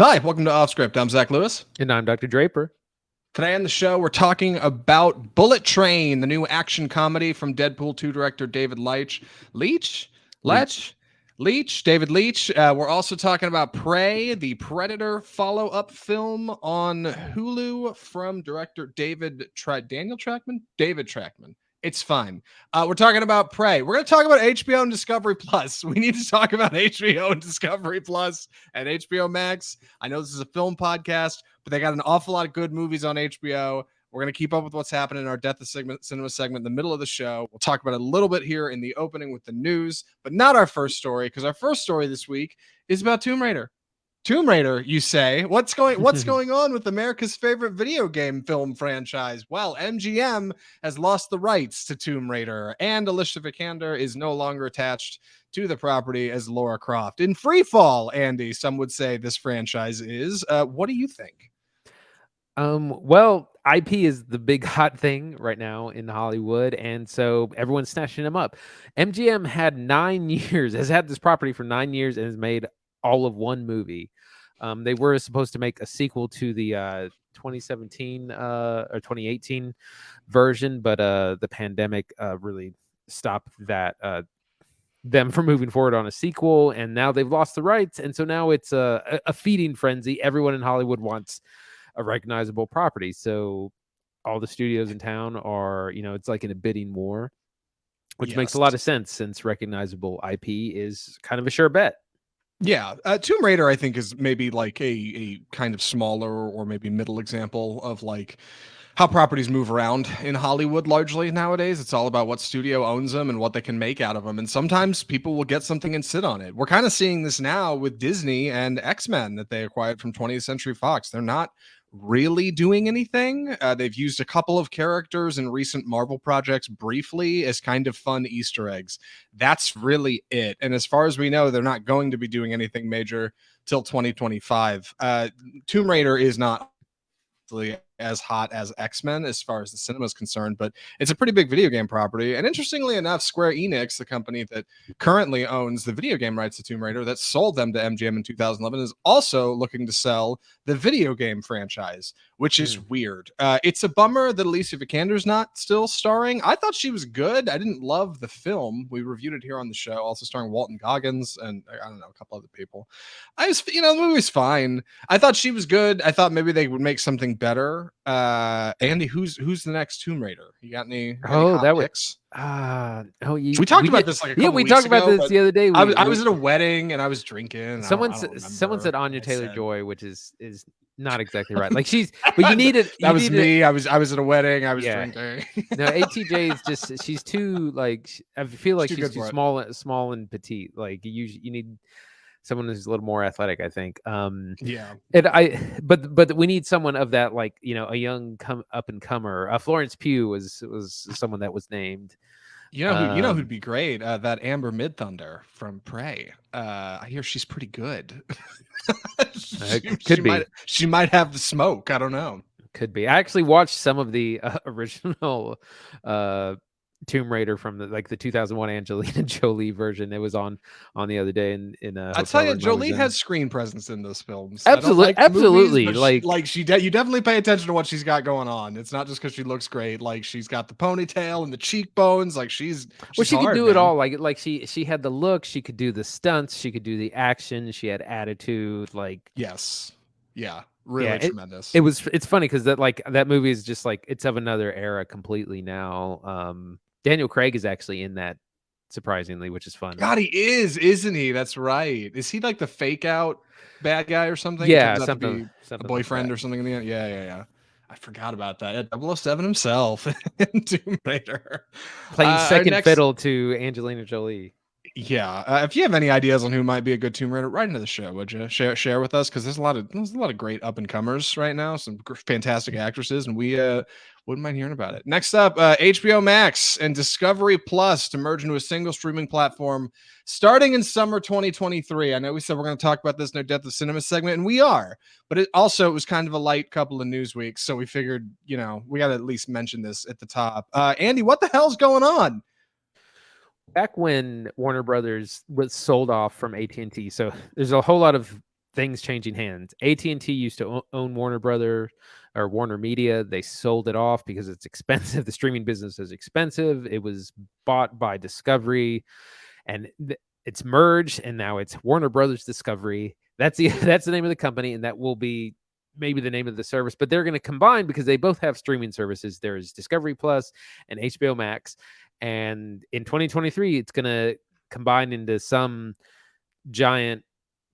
Hi, welcome to Off Script. I'm Zach Lewis. And I'm Dr. Draper. Today on the show, we're talking about Bullet Train, the new action comedy from Deadpool 2 director David Leitch. David Leitch. We're also talking about Prey, the Predator follow-up film on Hulu from director David Trachtenberg. It's fine. We're talking about Prey. We're going to talk about HBO and Discovery Plus. We need to talk about HBO and Discovery Plus and HBO Max. I know this is a film podcast, but they got an awful lot of good movies on HBO. We're going to keep up with what's happening in our Death of Cinema segment in the middle of the show. We'll talk about it a little bit here in the opening with the news, but not our first story, because our first story this week is about Tomb Raider. Tomb Raider, you say? What's going on with America's favorite video game film franchise? Well, MGM has lost the rights to Tomb Raider, and Alicia Vikander is no longer attached to the property as Lara Croft. In free fall, Andy, some would say this franchise is. What do you think? Well, IP is the big hot thing right now in Hollywood, and so everyone's snatching them up. MGM had 9 years, has had this property for 9 years, and has made all of one movie. They were supposed to make a sequel to the 2017 or 2018 version, but the pandemic really stopped that them from moving forward on a sequel, and now they've lost the rights, and so now it's a feeding frenzy. Everyone in Hollywood wants a recognizable property, so all the studios in town are, it's like in a bidding war, which makes a lot of sense since recognizable IP is kind of a sure bet. Yeah, Tomb Raider, I think, is maybe like a kind of smaller or maybe middle example of like how properties move around in Hollywood largely nowadays. It's all about what studio owns them and what they can make out of them. And sometimes people will get something and sit on it. We're kind of seeing this now with Disney and X-Men that they acquired from 20th Century Fox. They're not really doing anything. They've used a couple of characters in recent Marvel projects briefly as kind of fun Easter eggs. That's really it. And as far as we know, they're not going to be doing anything major till 2025. Tomb Raider is not as hot as X-Men as far as the cinema is concerned, but it's a pretty big video game property. And interestingly enough, Square Enix, the company that currently owns the video game rights to Tomb Raider that sold them to MGM in 2011, is also looking to sell the video game franchise, which is weird. It's a bummer that Alicia Vikander's not still starring. I thought she was good. I didn't love the film. We reviewed it here on the show, also starring Walton Goggins and I don't know, a couple other people. The movie was fine. I thought she was good. I thought maybe they would make something better. Andy, who's the next Tomb Raider? You got any picks? We talked about this like a couple weeks ago, the other day. I was at a wedding and I was drinking. Someone said Anya Taylor-Joy, which is not exactly right. Like but you need it. That was me. I was at a wedding. I was drinking. No, ATJ is just she's too like. I feel like she's too small and petite. Like you need someone who's a little more athletic, I think. But we need someone of that, like, a young up and comer. Florence Pugh was someone that was named. You know who'd be great? That Amber Midthunder from Prey. I hear she's pretty good. She might have the smoke. I don't know. Could be. I actually watched some of the original Tomb Raider from the 2001 Angelina Jolie version. It was on the other day in I tell you, Jolie has screen presence in those films. Absolutely. Movies, you definitely pay attention to what she's got going on. It's not just because she looks great. Like, she's got the ponytail and the cheekbones. Like, she's she hard, could do man. it all. Like she had the look. She could do the stunts. She could do the action. She had attitude. Like, yes, yeah. Really tremendous. It's funny because that movie is just like, it's of another era completely now. Daniel Craig is actually in that, surprisingly, which is fun. God, he is, isn't he? That's right. Is he like the fake out bad guy or something? Yeah, something a boyfriend like or something in the end. Yeah. I forgot about that. 007 himself in Tomb Raider, playing second fiddle to Angelina Jolie. Yeah, if you have any ideas on who might be a good Tomb Raider, write into the show, would you? Share with us, because there's a lot of great up and comers right now, some fantastic actresses, and we wouldn't mind hearing about it. Next up, HBO Max and Discovery Plus to merge into a single streaming platform starting in summer 2023. I know we said we're going to talk about this in our Death of Cinema segment, and we are, but it was kind of a light couple of news weeks, so we figured, we got to at least mention this at the top. Andy, what the hell's going on? Back when Warner Brothers was sold off from AT&T, so there's a whole lot of things changing hands. AT&T used to own Warner Brothers or Warner Media. They sold it off because it's expensive. The streaming business is expensive. It was bought by Discovery, and it's merged, and now it's Warner Brothers Discovery. That's the name of the company, and that will be maybe the name of the service. But they're going to combine because they both have streaming services. There's Discovery Plus and HBO Max, and in 2023, it's going to combine into some giant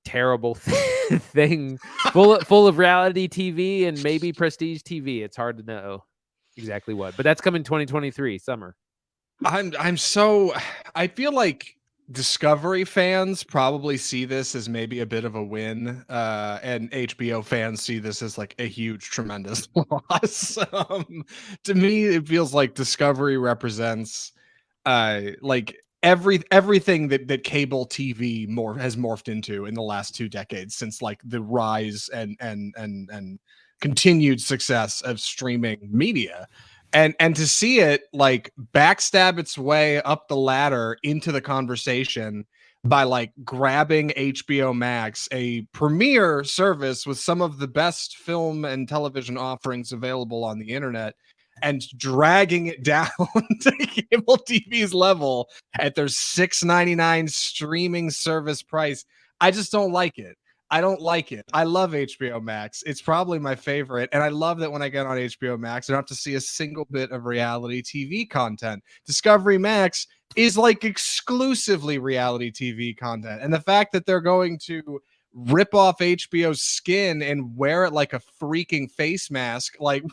terrible thing full of reality TV and maybe prestige TV. It's hard to know exactly what, but that's coming 2023 summer. I feel like Discovery fans probably see this as maybe a bit of a win, and HBO fans see this as like a huge, tremendous loss. To me, it feels like Discovery represents like everything that cable TV has morphed into in the last 2 decades, since like the rise and continued success of streaming media. And to see it like backstab its way up the ladder into the conversation by like grabbing HBO Max, a premier service with some of the best film and television offerings available on the internet, and dragging it down to cable TV's level at their $6.99 streaming service price. I just don't like it. I don't like it. I love HBO Max. It's probably my favorite. And I love that when I get on HBO Max, I don't have to see a single bit of reality TV content. Discovery Max is like exclusively reality TV content. And the fact that they're going to rip off HBO's skin and wear it like a freaking face mask, like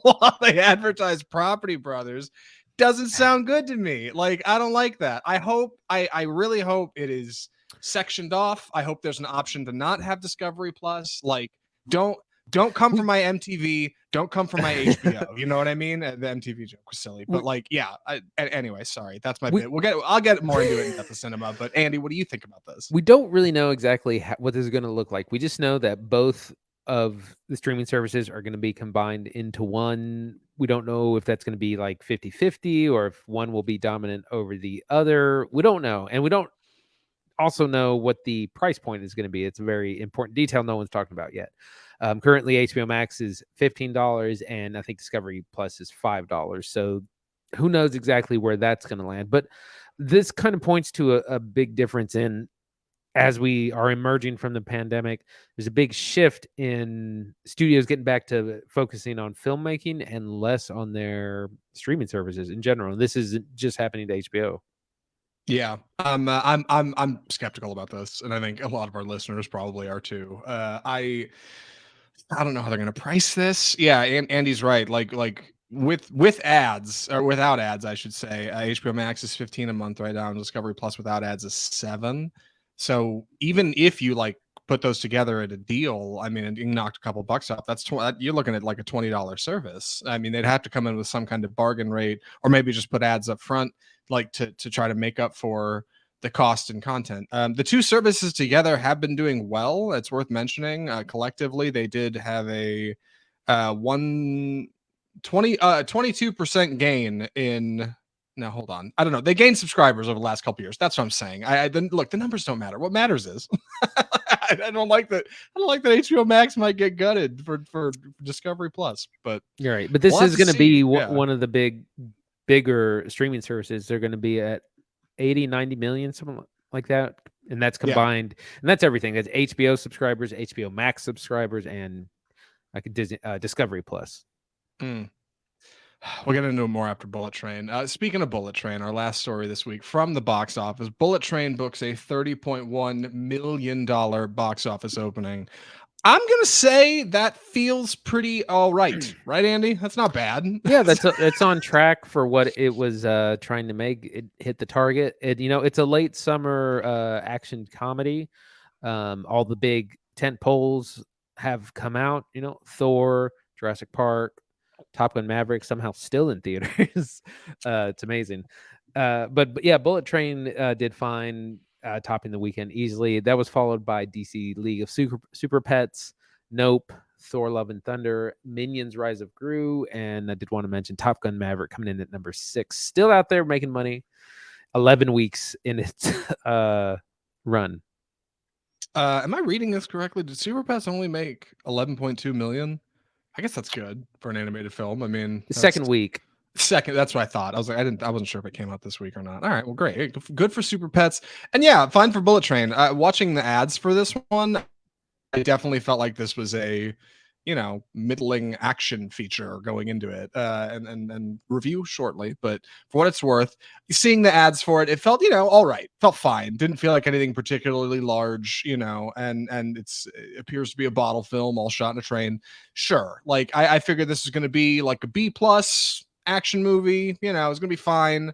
while they advertise Property Brothers, doesn't sound good to me. Like, I don't like that. I really hope it is sectioned off. I hope there's an option to not have Discovery Plus. Like, don't come for my MTV. Don't come for my HBO. You know what I mean? The MTV joke was silly, but like, yeah. Anyway, sorry, that's my bit. I'll get more into it at the cinema. But Andy, what do you think about this? We don't really know exactly what this is going to look like. We just know that both of the streaming services are going to be combined into one. We don't know if that's going to be like 50-50 or if one will be dominant over the other. We don't know. And we don't also know what the price point is going to be. It's a very important detail no one's talking about yet. Currently, HBO Max is $15, and I think Discovery Plus is $5. So who knows exactly where that's going to land. But this kind of points to a big difference in, as we are emerging from the pandemic, there's a big shift in studios getting back to focusing on filmmaking and less on their streaming services in general. This isn't just happening to HBO. Yeah, I'm skeptical about this, and I think a lot of our listeners probably are too. I don't know how they're going to price this. Yeah, and Andy's right. Like with ads, or without ads, I should say. HBO Max is 15 a month right now, and Discovery Plus without ads is 7. So even if you like put those together at a deal, I mean, and you knocked a couple bucks off, you're looking at like a $20 service. I mean, they'd have to come in with some kind of bargain rate, or maybe just put ads up front, like to try to make up for the cost and content. The two services together have been doing well. It's worth mentioning. Collectively, they did have a 22% gain in. Now hold on. I don't know. They gained subscribers over the last couple years. That's what I'm saying. Look, the numbers don't matter. What matters is I don't like that. I don't like that HBO Max might get gutted for Discovery Plus. But you're right. But this is going to be one of the bigger streaming services. They're going to be at 80-90 million, something like that, and that's combined. And that's everything. That's HBO subscribers, HBO Max subscribers, and like Discovery Plus. We'll get into it more after Bullet Train. Speaking of Bullet Train, our last story this week from the box office, Bullet Train books a $30.1 million box office opening. I'm going to say that feels pretty all right. Right, Andy? That's not bad. Yeah, that's on track for what it was trying to make. It hit the target. It's a late summer action comedy. All the big tent poles have come out. Thor, Jurassic Park, Top Gun Maverick, somehow still in theaters. It's amazing. But yeah, Bullet Train did fine, topping the weekend easily. That was followed by DC League of Super Pets, Nope, Thor: Love and Thunder, Minions: Rise of Gru, and I did want to mention Top Gun Maverick coming in at number 6, still out there making money, 11 weeks in its run. Am I reading this correctly? Did Super Pets only make 11.2 million? I guess that's good for an animated film. I mean, The that's second week. second. That's what I thought. I was like, I wasn't sure if it came out this week or not. All right, well, great. Hey, good for Super Pets, and yeah, fine for Bullet Train. Watching the ads for this one, I definitely felt like this was a, middling action feature going into it, and review shortly. But for what it's worth, seeing the ads for it, it felt, all right, felt fine. Didn't feel like anything particularly large, and it appears to be a bottle film all shot in a train. Sure, like I figured this was going to be like a B plus action movie. It's going to be fine.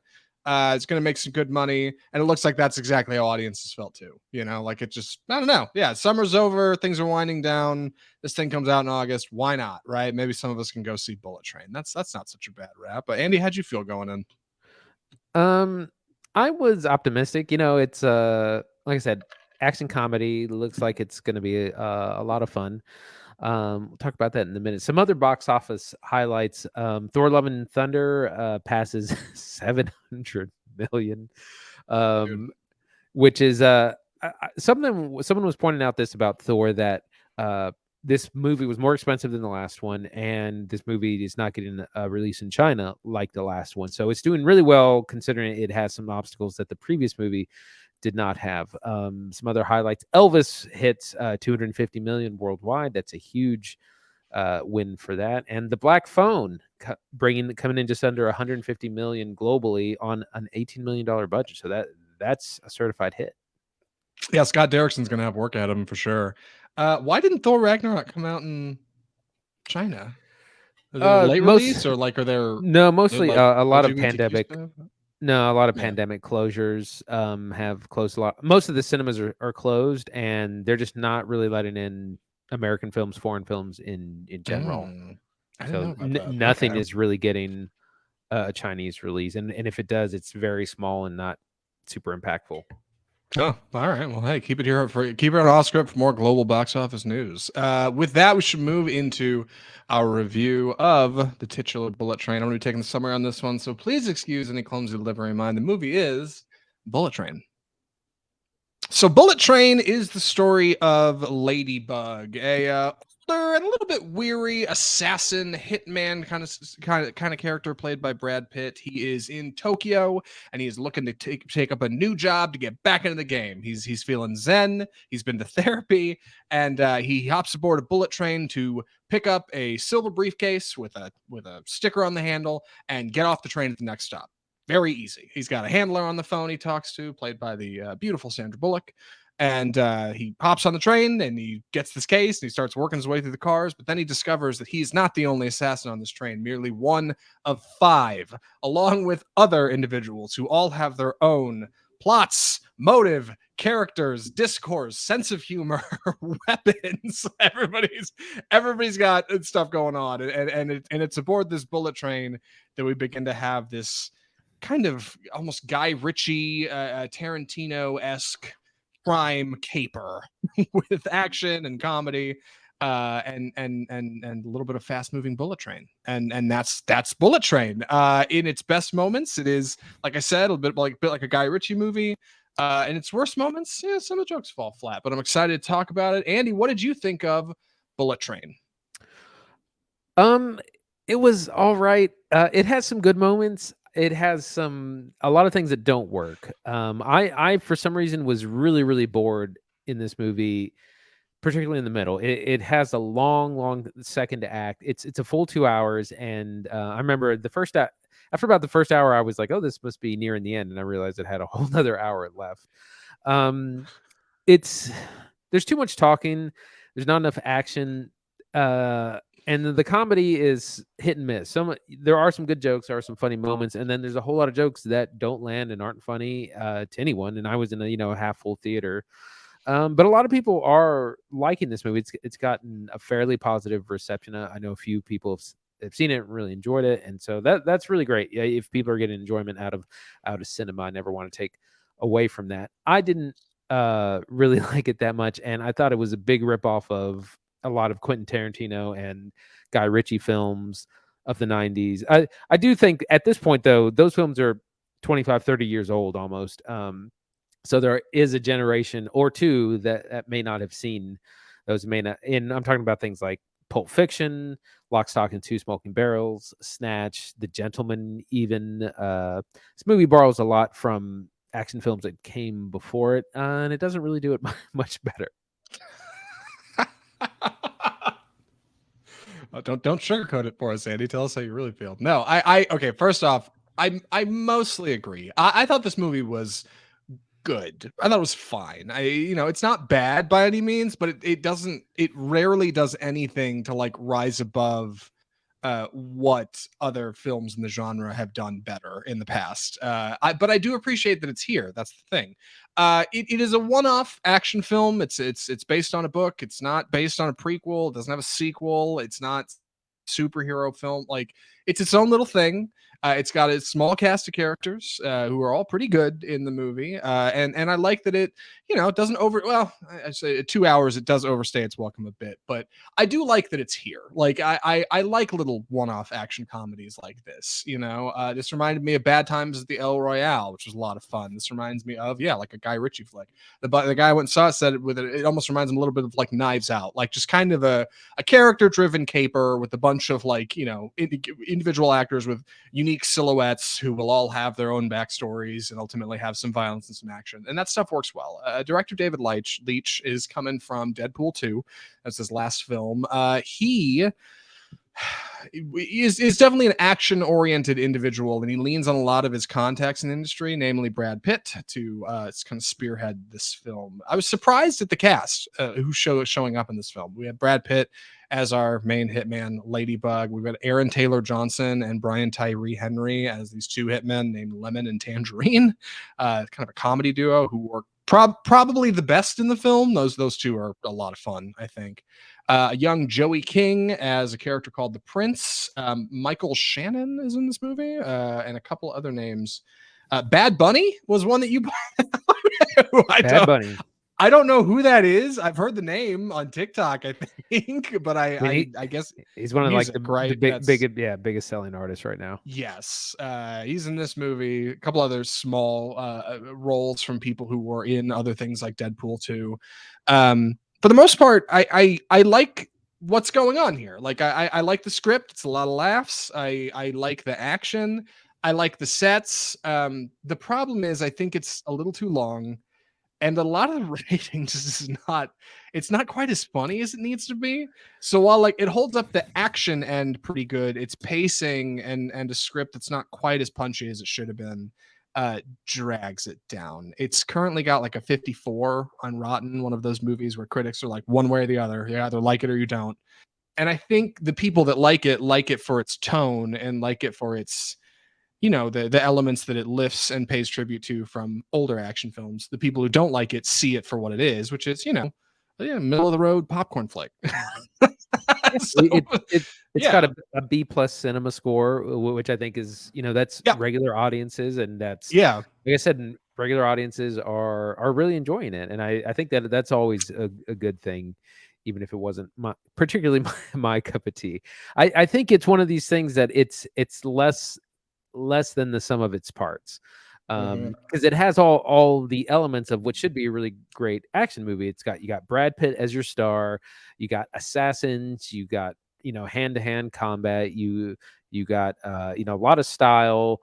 It's going to make some good money. And it looks like that's exactly how audiences felt too. Like it just, I don't know. Yeah, summer's over. Things are winding down. This thing comes out in August. Why not? Right? Maybe some of us can go see Bullet Train. That's not such a bad rap. But Andy, how'd you feel going in? I was optimistic. It's like I said, action comedy. Looks like it's going to be a lot of fun. We'll talk about that in a minute. Some other box office highlights. Thor: Love and Thunder passes 700 million, Dude. which is something. Someone was pointing out this about Thor, that this movie was more expensive than the last one, and this movie is not getting a release in China like the last one. So it's doing really well, considering it has some obstacles that the previous movie did not have. Some other highlights: Elvis hits 250 million worldwide. That's a huge win for that. And The Black Phone coming in just under 150 million globally on an $18 million budget. So that's a certified hit. Yeah, Scott Derrickson's gonna have work at him for sure. Why didn't Thor Ragnarok come out in China? Are they late release, or like they're mostly like a lot of LGBTQ pandemic. stuff? No, a lot of Yeah. pandemic closures have closed a lot. Most of the cinemas are closed, and they're just not really letting in American films, foreign films in general. I didn't know So about that. nothing Okay. is really getting a Chinese release, and if it does, it's very small and not super impactful. Oh, all right. Well, hey, keep it on off script for more global box office news. With that, we should move into our review of the titular Bullet Train. I'm going to be taking the summary on this one, so please excuse any clumsy delivery of mine. The movie is Bullet Train. So, Bullet Train is the story of Ladybug, a older and a little bit weary assassin hitman kind of character played by Brad Pitt. He is in Tokyo and he is looking to take up a new job to get back into the game. He's feeling zen. He's been to therapy, and he hops aboard a bullet train to pick up a silver briefcase with a sticker on the handle and get off the train at the next stop. Very easy. He's got a handler on the phone he talks to, played by the beautiful Sandra Bullock. And he hops on the train and he gets this case and he starts working his way through the cars. But then he discovers that he's not the only assassin on this train, merely one of five, along with other individuals who all have their own plots, motive, characters, discourse, sense of humor, weapons. Everybody's got stuff going on, and it's aboard this bullet train that we begin to have this kind of almost Guy Ritchie, Tarantino-esque crime caper with action and comedy, and a little bit of fast-moving bullet train, and that's Bullet Train. In its best moments, it is, like I said, a bit like a Guy Ritchie movie. In its worst moments, yeah, some of the jokes fall flat, but I'm excited to talk about it. Andy, what did you think of Bullet Train? Um, it was all right. It has some good moments. It has a lot of things that don't work. I for some reason was really bored in this movie, particularly in the middle. It has a long second act. It's a full 2 hours, and I remember after about the first hour, I was like, "Oh, this must be nearing the end," and I realized it had a whole other hour left. Um, it's there's too much talking. There's not enough action. And the comedy is hit and miss. There are some good jokes, there are some funny moments, and then there's a whole lot of jokes that don't land and aren't funny to anyone. And I was in a half full theater, but a lot of people are liking this movie. It's gotten a fairly positive reception. I know a few people have seen it and really enjoyed it, and so that's really great. Yeah, if people are getting enjoyment out of cinema, I never want to take away from that. I didn't really like it that much, and I thought it was a big ripoff of a lot of Quentin Tarantino and Guy Ritchie films of the 90s. I do think at this point, though, those films are 25, 30 years old almost. So there is a generation or two that may not have seen those. May not, and I'm talking about things like Pulp Fiction, Lock, Stock, and Two Smoking Barrels, Snatch, The Gentleman. Even this movie borrows a lot from action films that came before it, and it doesn't really do it much better. Don't sugarcoat it for us, Andy. Tell us how you really feel. No, I okay. First off, I mostly agree. I thought this movie was good. I thought it was fine. It's not bad by any means, but it rarely does anything to like rise above what other films in the genre have done better in the past. But I do appreciate that it's here. That's the thing. It is a one-off action film. It's based on a book. It's not based on a prequel. It doesn't have a sequel. It's not superhero film. Like it's its own little thing. It's got a small cast of characters who are all pretty good in the movie, and I like that it it doesn't I say 2 hours it does overstay its welcome a bit, but I do like that it's here. Like I like little one-off action comedies like this. This reminded me of Bad Times at the El Royale, which was a lot of fun. This reminds me of like a Guy Ritchie flick. The guy I went and saw it said it with it. It almost reminds him a little bit of like Knives Out, like just kind of a character-driven caper with a bunch of like individual actors with unique silhouettes who will all have their own backstories and ultimately have some violence and some action. And that stuff works well. Director David Leitch is coming from Deadpool 2. That's his last film. He is definitely an action-oriented individual, and he leans on a lot of his contacts in the industry, namely Brad Pitt, to kind of spearhead this film. I was surprised at the cast who's showing up in this film. We had Brad Pitt as our main hitman, Ladybug. We've got Aaron Taylor Johnson and Brian Tyree Henry as these two hitmen named Lemon and Tangerine, kind of a comedy duo who work probably the best in the film. Those two are a lot of fun, I think. A young Joey King as a character called the Prince. Michael Shannon is in this movie, and a couple other names. Bad Bunny was one that you. Bad Bunny. I don't know who that is. I've heard the name on TikTok, I think, but I guess he's one of music, like the biggest selling artists right now. Yes, he's in this movie. A couple other small roles from people who were in other things like Deadpool 2. For the most part, I like what's going on here. Like I like the script. It's a lot of laughs. I like the action. I like the sets. The problem is I think it's a little too long, and a lot of the ratings is not quite as funny as it needs to be. So while like it holds up the action end pretty good, its pacing and a script that's not quite as punchy as it should have been drags it down. It's currently got like a 54 on Rotten, one of those movies where critics are like one way or the other. You either like it or you don't. And I think the people that like it for its tone and like it for its the elements that it lifts and pays tribute to from older action films. The people who don't like it see it for what it is, which is middle of the road popcorn flick. So, it's got a B plus cinema score, which I think is that's regular audiences, and that's like I said, regular audiences are really enjoying it, and I think that's always a good thing, even if it wasn't particularly my cup of tea. I think it's one of these things that it's less than the sum of its parts, because it has all the elements of what should be a really great action movie. You got Brad Pitt as your star, you got assassins, you got hand-to-hand combat, you got a lot of style,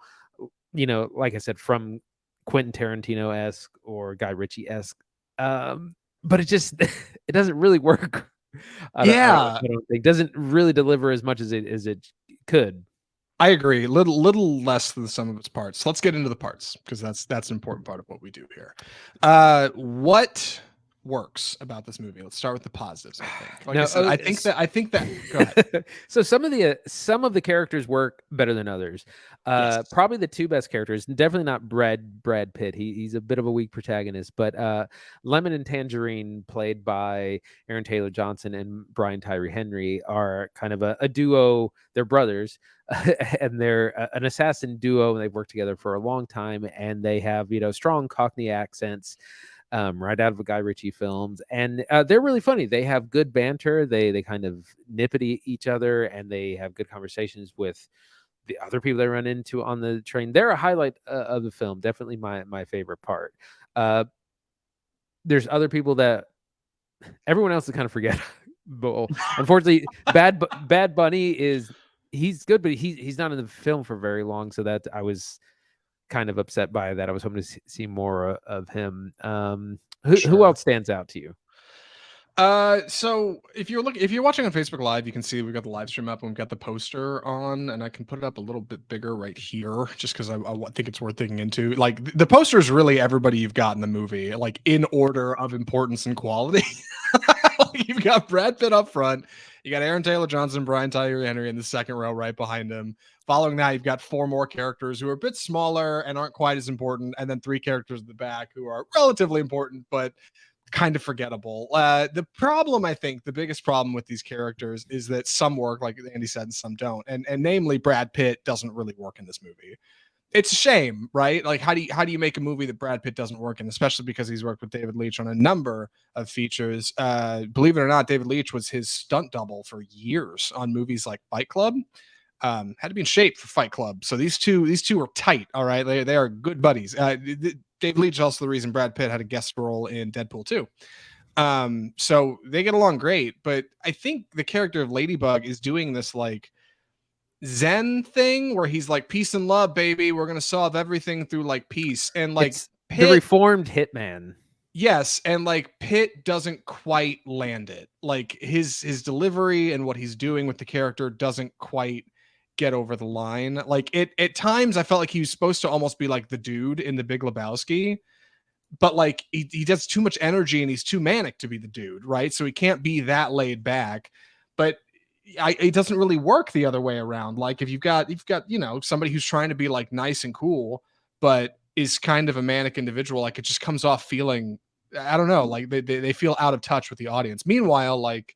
like I said, from Quentin Tarantino-esque or Guy Ritchie-esque, but it just it doesn't really work. I don't think it doesn't really deliver as much as it could. I agree. Little less than the sum of its parts. Let's get into the parts, because that's an important part of what we do here. What works about this movie? Let's start with the positives. I think. Like I said, I think that. Go ahead. So some of the characters work better than others. Probably the two best characters, definitely not Brad Pitt. He's a bit of a weak protagonist, but Lemon and Tangerine, played by Aaron Taylor Johnson and Brian Tyree Henry, are kind of a duo. They're brothers, and they're an assassin duo. They've worked together for a long time, and they have strong Cockney accents. Right out of a Guy Ritchie films, and they're really funny. They have good banter. They kind of nip at each other, and they have good conversations with the other people they run into on the train. They're a highlight of the film. Definitely my favorite part. Uh, there's other people that everyone else is kind of forgettable. Unfortunately, Bad Bunny he's good, but he's not in the film for very long, so that I was kind of upset by that. I was hoping to see more of him. Who Sure. else stands out to you? So if you're watching on Facebook Live, you can see we've got the live stream up and we've got the poster on, and I can put it up a little bit bigger right here, just because I think it's worth digging into. Like the poster is really everybody you've got in the movie, like in order of importance and quality. You've got Brad Pitt up front, you got Aaron Taylor Johnson, Brian Tyree Henry in the second row right behind him. Following that, you've got four more characters who are a bit smaller and aren't quite as important, and then three characters at the back who are relatively important, but kind of forgettable. The problem, I think, the biggest problem with these characters is that some work, like Andy said, and some don't. And namely, Brad Pitt doesn't really work in this movie. It's a shame, right? Like, how do you make a movie that Brad Pitt doesn't work in, especially because he's worked with David Leitch on a number of features. Believe it or not, David Leitch was his stunt double for years on movies like Fight Club. Had to be in shape for Fight Club. So these two are tight. All right, they are good buddies. Dave Leitch is also the reason Brad Pitt had a guest role in Deadpool 2. So they get along great, but I think the character of Ladybug is doing this like Zen thing where he's like, peace and love, baby. We're gonna solve everything through like peace. And like It's the Pitt, reformed hitman. yes, and like Pitt doesn't quite land it. Like his delivery and what he's doing with the character doesn't quite get over the line. Like it at times I felt like he was supposed to almost be like the dude in the Big Lebowski, but like he does too much energy and he's too manic to be the dude, right? So he can't be that laid back. But it doesn't really work the other way around. Like if you've got somebody who's trying to be like nice and cool, but is kind of a manic individual, like it just comes off feeling, I don't know, like they feel out of touch with the audience. Meanwhile, like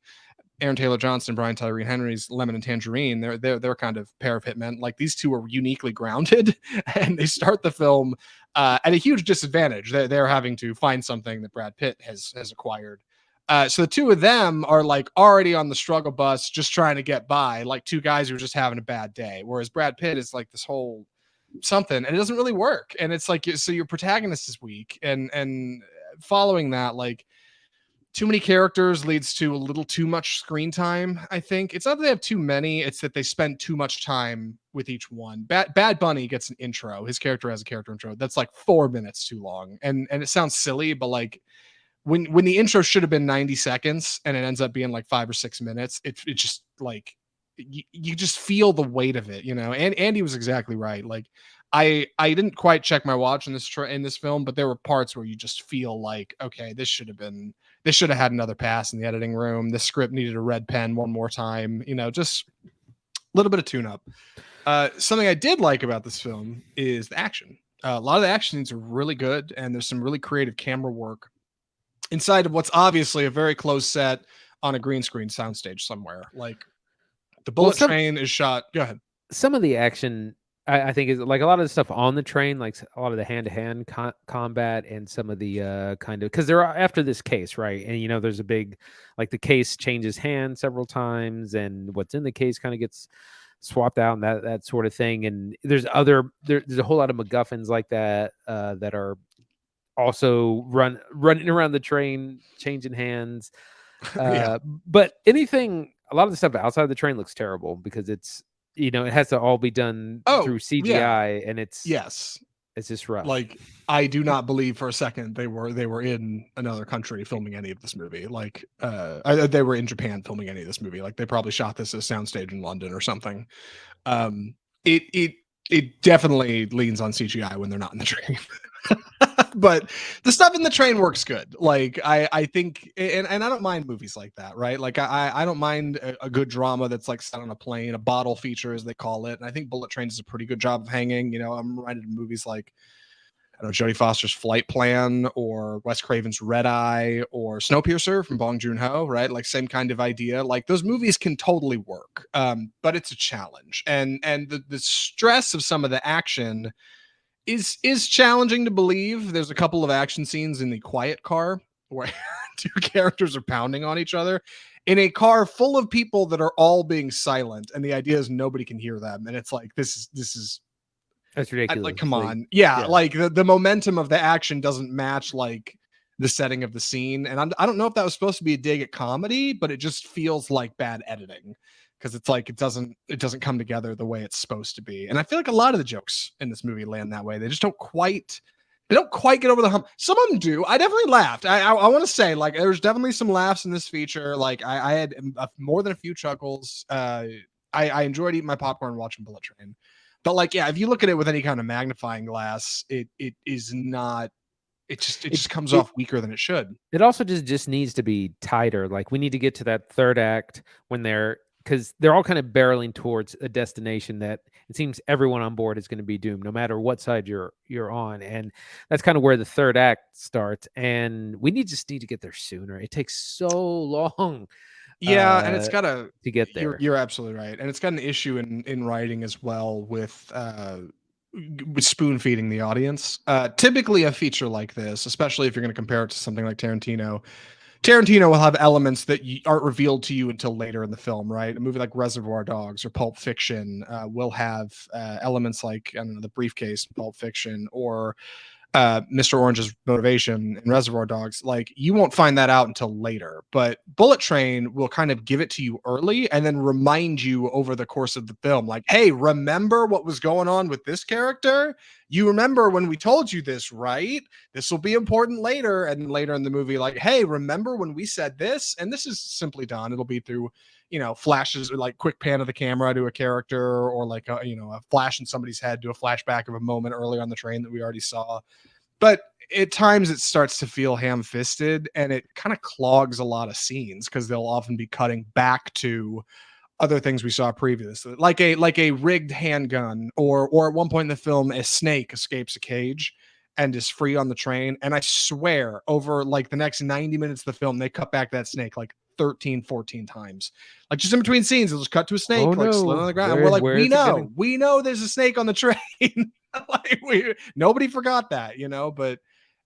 Aaron Taylor Johnson, Brian Tyree Henry's Lemon and Tangerine, they're kind of pair of hitmen. Like these two are uniquely grounded, and they start the film at a huge disadvantage. They're having to find something that Brad Pitt has acquired. So the two of them are like already on the struggle bus, just trying to get by, like two guys who are just having a bad day. Whereas Brad Pitt is like this whole something, and it doesn't really work. And it's like, so your protagonist is weak, and following that, like too many characters leads to a little too much screen time. I think it's not that they have too many, it's that they spend too much time with each one. Bad Bunny gets an intro. His character has a character intro that's like 4 minutes too long, and it sounds silly, but like when the intro should have been 90 seconds and it ends up being like 5 or 6 minutes, it just like you just feel the weight of it, And Andy was exactly right. Like I didn't quite check my watch in this film, but there were parts where you just feel like, okay, this should have had another pass in the editing room. The script needed a red pen one more time, just a little bit of tune up. Something I did like about this film is the action. A lot of the action scenes are really good, and there's some really creative camera work inside of what's obviously a very close set on a green screen soundstage somewhere. Like the Well, bullet train is shot. Go ahead. some of the action I think is like a lot of the stuff on the train, like a lot of the hand-to-hand combat, and some of the kind of, because they're after this case, right? And there's a big, like the case changes hands several times, and what's in the case kind of gets swapped out, and that sort of thing. And there's a whole lot of MacGuffins like that that are also running around the train, changing hands. Yeah. But a lot of the stuff outside the train looks terrible because it has to all be done Oh, through yeah. CGI, and Yes. it's just rough. Like I do not believe for a second they were in another country filming any of this movie. Like they were in Japan filming any of this movie. Like they probably shot this at a soundstage in London or something. Um, it definitely leans on CGI when they're not in the train. But the stuff in the train works good. Like I think, and I don't mind movies like that, right? Like I don't mind a good drama that's like set on a plane, a bottle feature as they call it. And I think Bullet Train does a pretty good job of hanging. I'm reminded of movies like, I don't know, Jodie Foster's Flight Plan, or Wes Craven's Red Eye, or Snowpiercer from Bong Joon-ho, right? Like same kind of idea. Like those movies can totally work, but it's a challenge, and the stress of some of the action is challenging to believe. There's a couple of action scenes in the quiet car where two characters are pounding on each other in a car full of people that are all being silent, and the idea is nobody can hear them, and it's like this is That's Like, ridiculous. come Like, on. Yeah, yeah. like the momentum of the action doesn't match like the setting of the scene. And I don't know if that was supposed to be a dig at comedy, but it just feels like bad editing because it's like it doesn't come together the way it's supposed to be. And I feel like a lot of the jokes in this movie land that way. They don't quite get over the hump. Some of them do. I definitely laughed. I want to say like there's definitely some laughs in this feature. Like I had more than a few chuckles. I enjoyed eating my popcorn and watching Bullet Train. But like, yeah, if you look at it with any kind of magnifying glass, it is not. It It just comes it off weaker than it should. it also just needs to be tighter. Like we need to get to that third act when because they're all kind of barreling towards a destination that it seems everyone on board is going to be doomed, no matter what side you're on, and that's kind of where the third act starts. And we just need to get there sooner. It takes so long Yeah, and it's got to get you're there. you're absolutely right. And it's got an issue in writing as well with spoon feeding the audience. Typically a feature like this, especially if you're going to compare it to something like Tarantino will have elements that aren't revealed to you until later in the film, right? A movie like Reservoir Dogs or Pulp Fiction will have elements like, I don't know, the briefcase in Pulp Fiction, or Mr. Orange's motivation in Reservoir Dogs. Like, you won't find that out until later, but Bullet Train will kind of give it to you early and then remind you over the course of the film, like, hey, remember what was going on with this character? You remember when we told you this, right? This will be important later. And later in the movie, like, hey, remember when we said this? And this is simply done. It'll be through, flashes, or like quick pan of the camera to a character, or like a flash in somebody's head to a flashback of a moment earlier on the train that we already saw. But at times it starts to feel ham-fisted, and it kind of clogs a lot of scenes because they'll often be cutting back to other things we saw previously, like a rigged handgun, or at one point in the film, a snake escapes a cage and is free on the train. And I swear, over like the next 90 minutes of the film, they cut back that snake like 13, 14 times. Like, just in between scenes, they'll just cut to a Oh snake like slid no, on the ground. And we're like, where we is it gonna? know there's a snake on the train. Like, nobody forgot that. But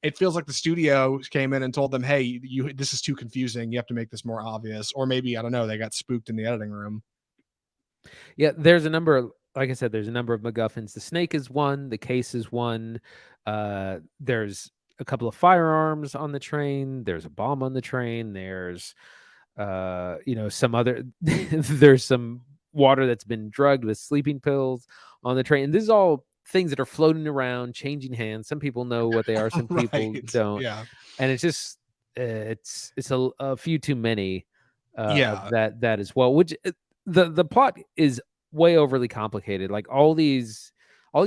it feels like the studio came in and told them, hey, this is too confusing. You have to make this more obvious. Or maybe, I don't know, they got spooked in the editing room. Yeah, there's a number of, like I said, there's a number of MacGuffins. The snake is one, the case is one. There's a couple of firearms on the train. There's a bomb on the train. There's some other there's some water that's been drugged with sleeping pills on the train. And this is all things that are floating around, changing hands. Some people know what they are, some people Right. don't. Yeah. And it's just it's a few too many of Yeah. that as well, which the plot is way overly complicated. Like all these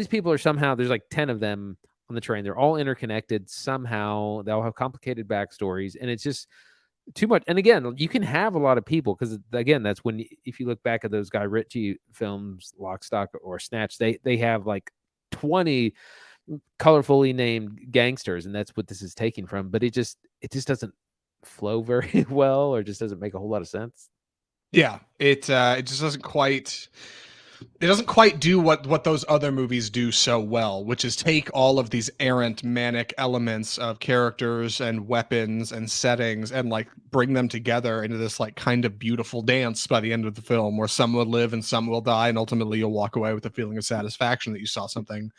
people are somehow, there's like 10 of them on the train. They're all interconnected somehow. They all have complicated backstories, and it's just too much. And again, you can have a lot of people because again, that's when, if you look back at those Guy Ritchie films, Lock, Stock, or Snatch, they have like 20 colorfully named gangsters, and that's what this is taking from. But it just doesn't flow very well, or just doesn't make a whole lot of sense. Yeah. It just doesn't quite do what those other movies do so well, which is take all of these errant manic elements of characters and weapons and settings and like bring them together into this like kind of beautiful dance by the end of the film, where some will live and some will die, and ultimately you'll walk away with a feeling of satisfaction that you saw something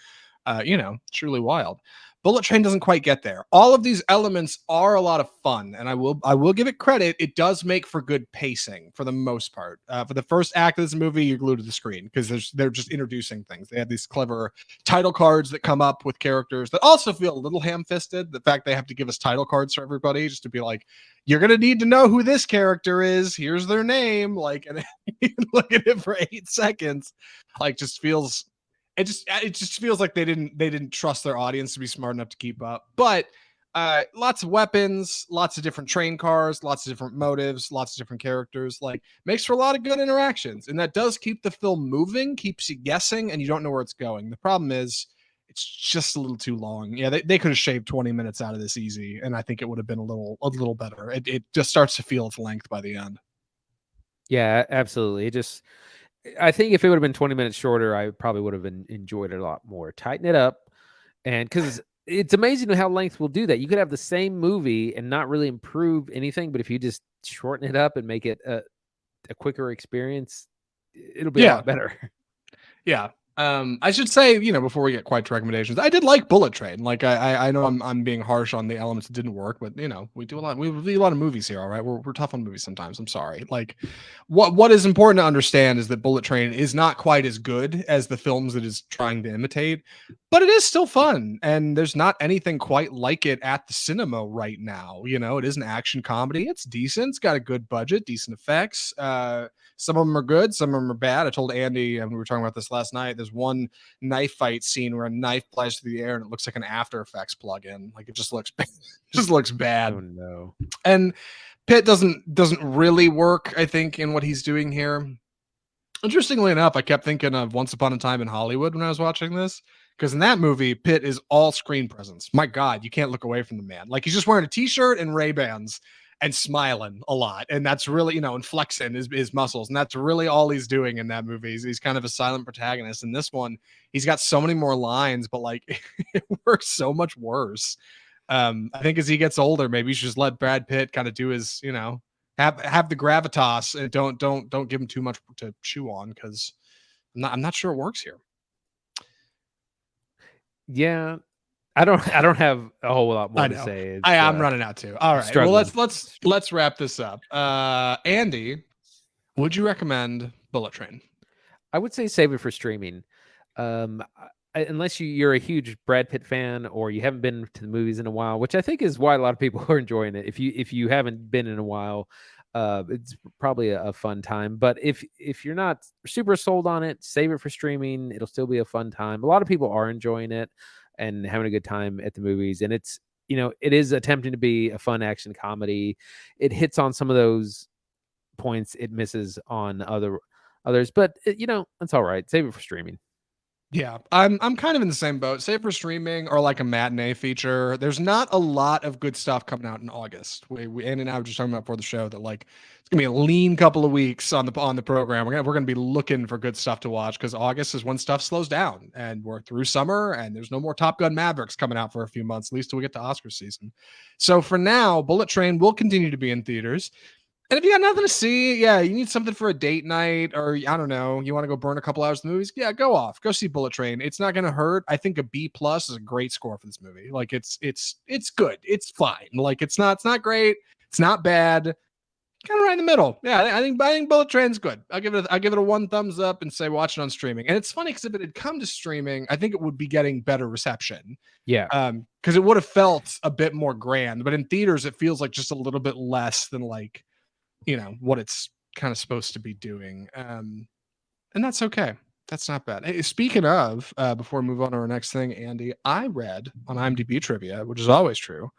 truly wild. Bullet Train doesn't quite get there. All of these elements are a lot of fun, and I will give it credit. It does make for good pacing for the most part. For the first act of this movie, you're glued to the screen because they're just introducing things. They have these clever title cards that come up with characters that also feel a little ham-fisted. The fact they have to give us title cards for everybody just to be like, you're gonna need to know who this character is. Here's their name. Like, and you can look at it for 8 seconds. Like, it just feels like they didn't trust their audience to be smart enough to keep up. But lots of weapons, lots of different train cars, lots of different motives, lots of different characters, like, makes for a lot of good interactions. And that does keep the film moving, keeps you guessing, and you don't know where it's going. The problem is it's just a little too long. Yeah, they could have shaved 20 minutes out of this easy, and I think it would have been a little better. It just starts to feel its length by the end. Yeah, absolutely. I think if it would have been 20 minutes shorter, I probably would have enjoyed it a lot more. Tighten it up, and because it's amazing how length will do that. You could have the same movie and not really improve anything, but if you just shorten it up and make it a quicker experience, it'll be a Yeah. lot better. Yeah. I should say, before we get quite to recommendations, I did like Bullet Train. Like I know I'm being harsh on the elements that didn't work, but we review a lot of movies here. All right, we're tough on movies sometimes. I'm sorry. Like what is important to understand is that Bullet Train is not quite as good as the films it is trying to imitate, but it is still fun, and there's not anything quite like it at the cinema right now. It is an action comedy. It's decent. It's got a good budget, decent effects. Some of them are good, some of them are bad. I told Andy, and we were talking about this last night. There's one knife fight scene where a knife flies through the air and it looks like an After Effects plugin. Like it just looks just looks bad. Oh no. And Pitt doesn't really work, I think, in what he's doing here. Interestingly enough, I kept thinking of Once Upon a Time in Hollywood when I was watching this, because in that movie, Pitt is all screen presence. My God, you can't look away from the man. Like he's just wearing a t-shirt and Ray-Bans and smiling a lot. And that's really, and flexing his muscles. And that's really all he's doing in that movie. He's kind of a silent protagonist. In this one, he's got so many more lines, but like it works so much worse. I think as he gets older, maybe you should just let Brad Pitt kind of do his, have the gravitas and don't give him too much to chew on, because I'm not sure it works here. Yeah, I don't have a whole lot more to say. I'm running out too. All right, well let's wrap this up. Andy, would you recommend Bullet Train? I would say save it for streaming. Unless you're a huge Brad Pitt fan or you haven't been to the movies in a while, which I think is why a lot of people are enjoying it. If you haven't been in a while, it's probably a fun time. But if you're not super sold on it, save it for streaming. It'll still be a fun time. A lot of people are enjoying it and having a good time at the movies. And it's, it is attempting to be a fun action comedy. It hits on some of those points it misses on others, but it's all right. Save it for streaming. Yeah, I'm kind of in the same boat. Save for streaming or like a matinee feature. There's not a lot of good stuff coming out in August. Andy and I were just talking about before the show that like it's gonna be a lean couple of weeks on the program. We're gonna be looking for good stuff to watch, because August is when stuff slows down and we're through summer and there's no more Top Gun Mavericks coming out for a few months, at least till we get to Oscar season. So for now, Bullet Train will continue to be in theaters. And if you got nothing to see, yeah, you need something for a date night, or I don't know, you want to go burn a couple hours in the movies, yeah, go see Bullet Train. It's not going to hurt. I think a B+ is a great score for this movie. Like it's good. It's fine. Like it's not great. It's not bad. Kind of right in the middle. Yeah, I think Bullet Train's good. I'll give it a 1 thumbs up and say watch it on streaming. And it's funny because if it had come to streaming, I think it would be getting better reception. Yeah. Because it would have felt a bit more grand. But in theaters, it feels like just a little bit less than like, what it's kind of supposed to be doing. And that's okay. That's not bad. Hey, speaking of, before we move on to our next thing, Andy, I read on IMDb trivia, which is always true,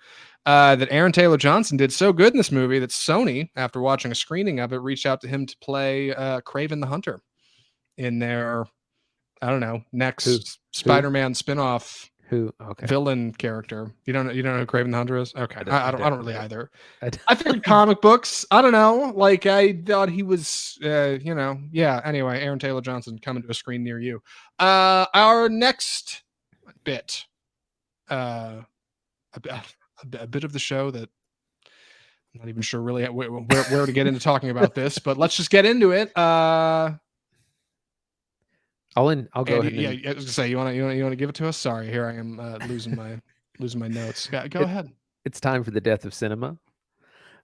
that Aaron Taylor Johnson did so good in this movie that Sony, after watching a screening of it, reached out to him to play Kraven the Hunter in their, I don't know, next Spider-Man spinoff. Okay. Villain character. You don't know who Kraven the Hunter is? Okay. I don't really either. I figured comic books. I don't know. Like I thought he was yeah. Anyway, Aaron Taylor Johnson coming to a screen near you. Our next bit. A bit of the show that I'm not even sure really where to get into talking about this, but let's just get into it. I'll go ahead. Yeah, I was gonna say, you want to give it to us? Sorry, here I am losing my notes. Go ahead. It's time for the death of cinema.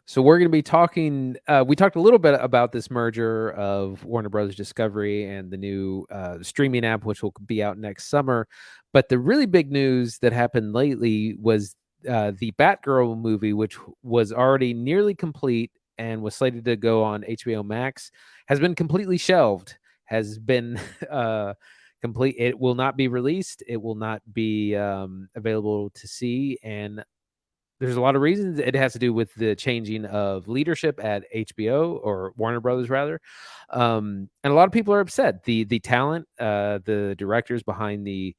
So we're going to be talking. We talked a little bit about this merger of Warner Brothers Discovery and the new streaming app, which will be out next summer. But the really big news that happened lately was the Batgirl movie, which was already nearly complete and was slated to go on HBO Max, has been completely shelved. Has been complete. It will not be released. It will not be available to see. And there's a lot of reasons. It has to do with the changing of leadership at HBO, or Warner Brothers rather. And a lot of people are upset. The talent, the directors behind the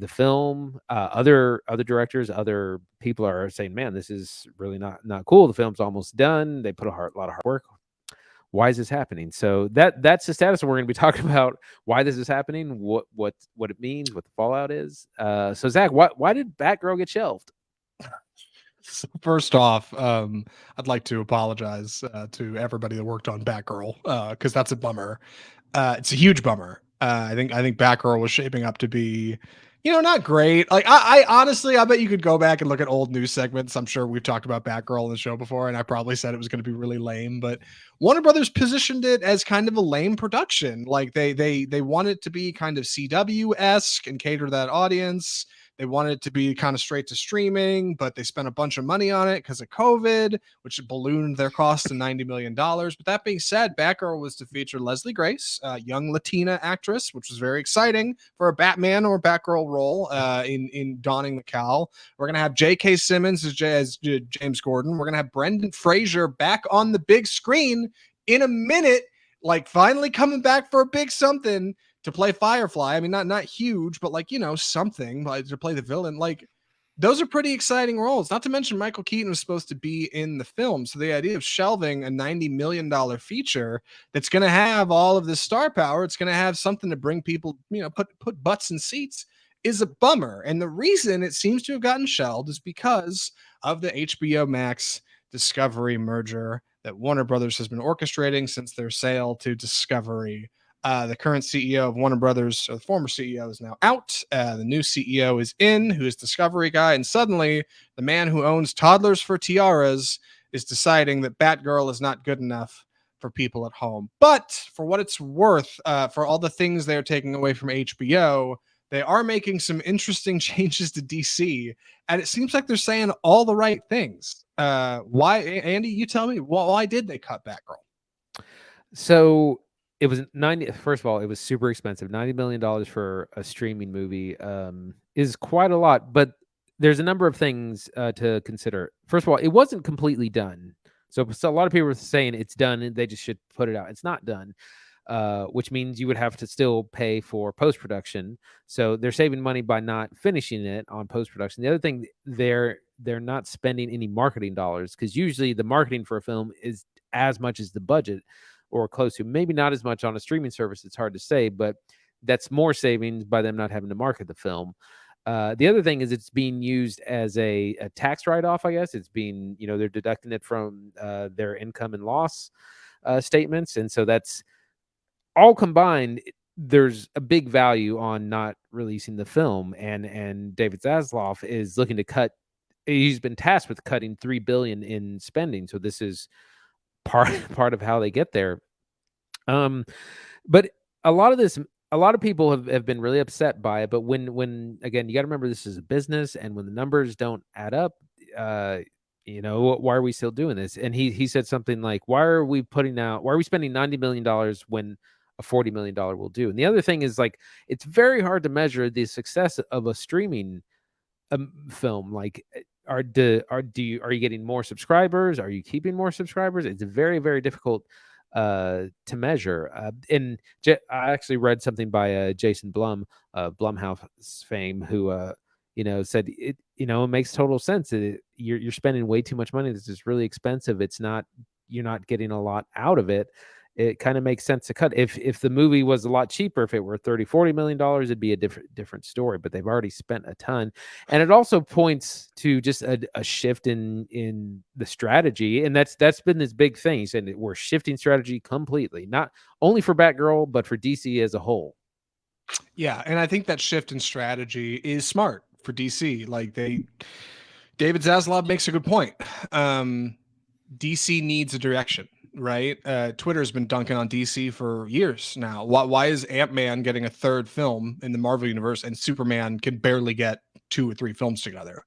film, other directors, other people are saying, man, this is really not cool. The film's almost done. They put a lot of hard work. Why is this happening? So that's the status, and we're going to be talking about why this is happening, what it means, what the fallout is. So Zach, why did Batgirl get shelved? So first off, I'd like to apologize to everybody that worked on Batgirl, because that's a bummer. It's a huge bummer. I think Batgirl was shaping up to be, not great. Like I honestly, I bet you could go back and look at old news segments. I'm sure we've talked about Batgirl on the show before, and I probably said it was going to be really lame. But Warner Brothers positioned it as kind of a lame production. Like they want it to be kind of CW esque and cater to that audience. They wanted it to be kind of straight to streaming, but they spent a bunch of money on it because of COVID, which ballooned their cost to $90 million. But that being said, Batgirl was to feature Leslie Grace, a young Latina actress, which was very exciting for a Batman or Batgirl role in donning the cowl. We're going to have J.K. Simmons as James Gordon. We're going to have Brendan Fraser back on the big screen in a minute, like finally coming back for a big something to play Firefly. I mean, not huge, but like, something like to play the villain. Like, those are pretty exciting roles. Not to mention Michael Keaton was supposed to be in the film. So the idea of shelving a $90 million feature that's going to have all of this star power, it's going to have something to bring people, put butts in seats, is a bummer. And the reason it seems to have gotten shelved is because of the HBO Max Discovery merger that Warner Brothers has been orchestrating since their sale to Discovery. The current CEO of Warner Brothers, or the former CEO, is now out. The new CEO is in, who is Discovery guy, and suddenly the man who owns Toddlers for Tiaras is deciding that Batgirl is not good enough for people at home. But for what it's worth, for all the things they're taking away from HBO, they are making some interesting changes to DC, and it seems like they're saying all the right things. Why, Andy? You tell me. Why did they cut Batgirl? So it was 90. First of all, it was super expensive. $90 million for a streaming movie is quite a lot, but there's a number of things to consider. First of all, it wasn't completely done. So a lot of people were saying it's done and they just should put it out. It's not done, which means you would have to still pay for post-production. So they're saving money by not finishing it on post-production. The other thing, they're not spending any marketing dollars, because usually the marketing for a film is as much as the budget, or close to. Maybe not as much on a streaming service, it's hard to say, but that's more savings by them not having to market the film. The other thing is it's being used as a tax write-off, I guess. It's being, they're deducting it from their income and loss statements. And so that's all combined. There's a big value on not releasing the film. And David Zaslav is looking to cut. He's been tasked with cutting $3 billion in spending. So this is part of how they get there. But a lot of people have been really upset by it. But when again, you got to remember, this is a business, and when the numbers don't add up, why are we still doing this? And he said something like, why are we spending $90 million when a $40 million will do? And the other thing is, like, it's very hard to measure the success of a streaming film. Like, are you getting more subscribers? Are you keeping more subscribers? It's very, very difficult to measure. And I actually read something by Jason Blum, Blumhouse fame, who said it. It makes total sense. You're spending way too much money. This is really expensive. You're not getting a lot out of it. It kind of makes sense to cut. If the movie was a lot cheaper, if it were $30-40 million, it'd be a different story. But they've already spent a ton, and it also points to just a shift in the strategy, and that's been this big thing. He said we're shifting strategy completely, not only for Batgirl but for DC as a whole. Yeah, and I think that shift in strategy is smart for DC. Like David Zaslav makes a good point. DC needs a direction, right? Twitter's been dunking on DC for years now. Why is Ant-Man getting a third film in the Marvel universe and Superman can barely get 2 or 3 films together?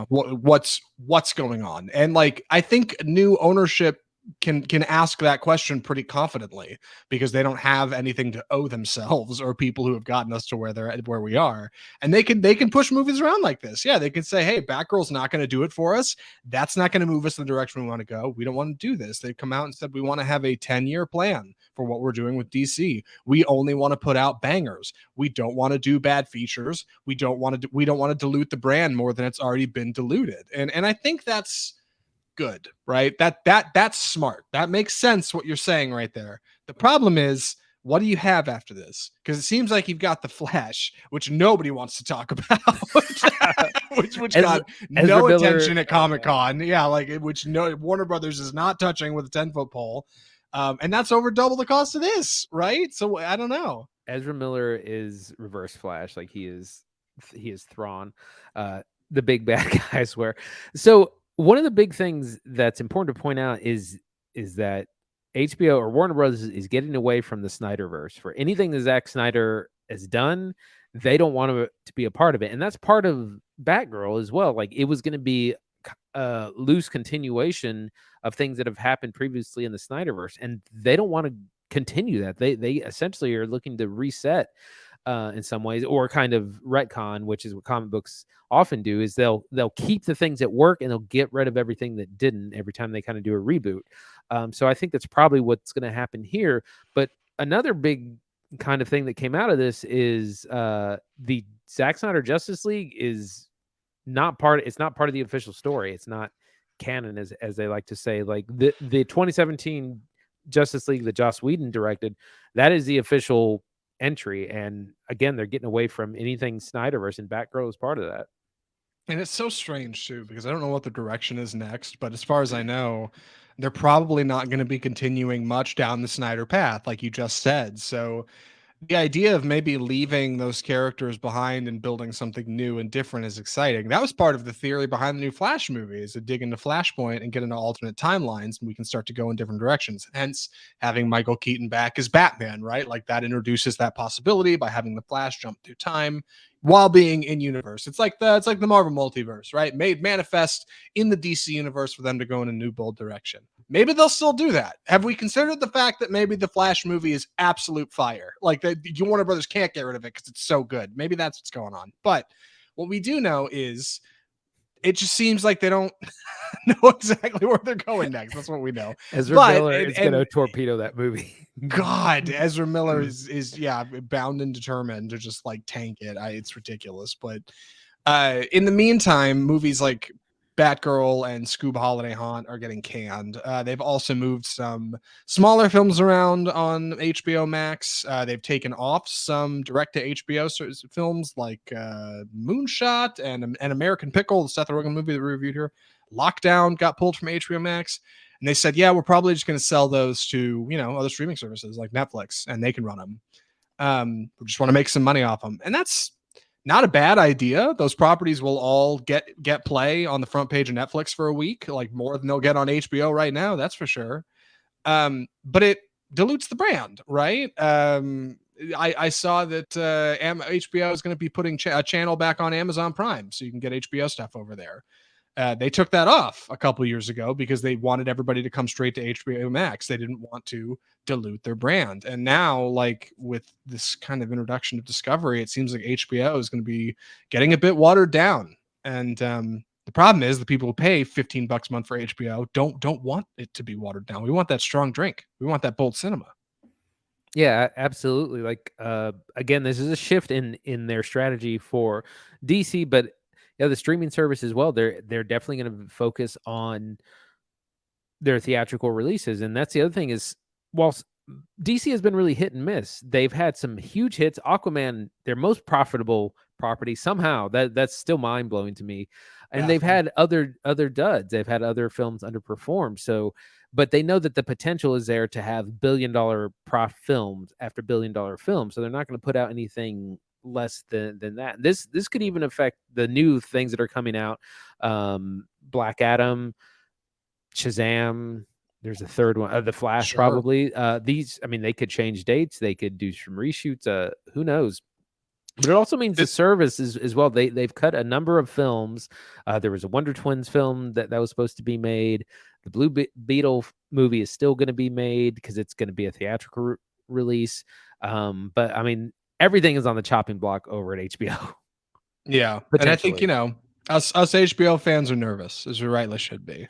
What's going on? And like, I think new ownership can ask that question pretty confidently, because they don't have anything to owe themselves or people who have gotten us to where we are, and they can push movies around like this. Yeah, they can say, hey, Batgirl's not going to do it for us. That's not going to move us in the direction we want to go. We don't want to do this. They've come out and said, we want to have a 10-year plan for what we're doing with DC. We only want to put out bangers. We don't want to do bad features. We don't want to dilute the brand more than it's already been diluted. And I think that's good, right? That's smart. That makes sense what you're saying right there. The problem is, what do you have after this? Because it seems like you've got the Flash, which nobody wants to talk about, which got no attention at Comic-Con. Yeah, like which Warner Brothers is not touching with a 10-foot pole. And that's over double the cost of this, right? So I don't know. Ezra Miller is Reverse Flash, like he is Thrawn, the big bad guy, I swear. So one of the big things that's important to point out is that HBO or Warner Brothers is getting away from the Snyderverse. For anything that Zack Snyder has done, they don't want to be a part of it, and that's part of Batgirl as well. Like it was going to be a loose continuation of things that have happened previously in the Snyderverse, and they don't want to continue that. They essentially are looking to reset in some ways, or kind of retcon, which is what comic books often do. Is they'll keep the things that work and they'll get rid of everything that didn't every time they kind of do a reboot. So I think that's probably what's going to happen here. But another big kind of thing that came out of this is the Zack Snyder Justice League is not part. It's not part of the official story. It's not canon, as they like to say. Like the 2017 Justice League that Joss Whedon directed, that is the official entry. And again, they're getting away from anything Snyderverse, and Batgirl is part of that. And it's so strange too, because I don't know what the direction is next, but as far as I know, they're probably not going to be continuing much down the Snyder path, like you just said. So the idea of maybe leaving those characters behind and building something new and different is exciting. That was part of the theory behind the new Flash movie, is to dig into Flashpoint and get into alternate timelines, and we can start to go in different directions. Hence, having Michael Keaton back as Batman, right? Like that introduces that possibility by having the Flash jump through time while being in universe. It's like the Marvel multiverse, right? Made manifest in the DC universe for them to go in a new bold direction. Maybe they'll still do that. Have we considered the fact that maybe the Flash movie is absolute fire? Like the Warner Brothers can't get rid of it because it's so good. Maybe that's what's going on. But what we do know is it just seems like they don't know exactly where they're going next. That's what we know. Ezra Miller is going to torpedo that movie. God, Ezra Miller is bound and determined to just like tank it. It's ridiculous. But in the meantime, movies like Batgirl and Scoob Holiday Haunt are getting canned. They've also moved some smaller films around on HBO Max. They've taken off some direct to HBO films like Moonshot and American Pickle, the Seth Rogen movie that we reviewed here. Lockdown got pulled from HBO Max. And they said, yeah, we're probably just going to sell those to, other streaming services like Netflix, and they can run them. We just want to make some money off them. And that's not a bad idea. Those properties will all get play on the front page of Netflix for a week, like more than they'll get on HBO right now. That's for sure. But it dilutes the brand, right? I saw that HBO is going to be putting a channel back on Amazon Prime, so you can get HBO stuff over there. They took that off a couple years ago because they wanted everybody to come straight to HBO Max. They didn't want to dilute their brand. And now, like with this kind of introduction of Discovery, it seems like HBO is going to be getting a bit watered down. And the problem is the people who pay $15 a month for HBO don't want it to be watered down. We want that strong drink. We want that bold cinema. Yeah, absolutely. Like again, this is a shift in their strategy for DC, but the streaming service as well. They're definitely going to focus on their theatrical releases, and that's the other thing is, whilst DC has been really hit and miss, they've had some huge hits. Aquaman, their most profitable property, somehow that's still mind blowing to me. And they've had other duds. They've had other films underperform. So, but they know that the potential is there to have billion-dollar profit films after billion-dollar films. So they're not going to put out anything less than that. This could even affect the new things that are coming out. Black Adam, Shazam. There's a third one, The Flash, probably. These, I mean, they could change dates. They could do some reshoots. Who knows? But it also means the service is as well. They've cut a number of films. There was a Wonder Twins film that was supposed to be made. The Blue Beetle movie is still going to be made because it's going to be a theatrical release. But I mean, everything is on the chopping block over at HBO. Yeah, and I think us HBO fans are nervous, as we rightly should be.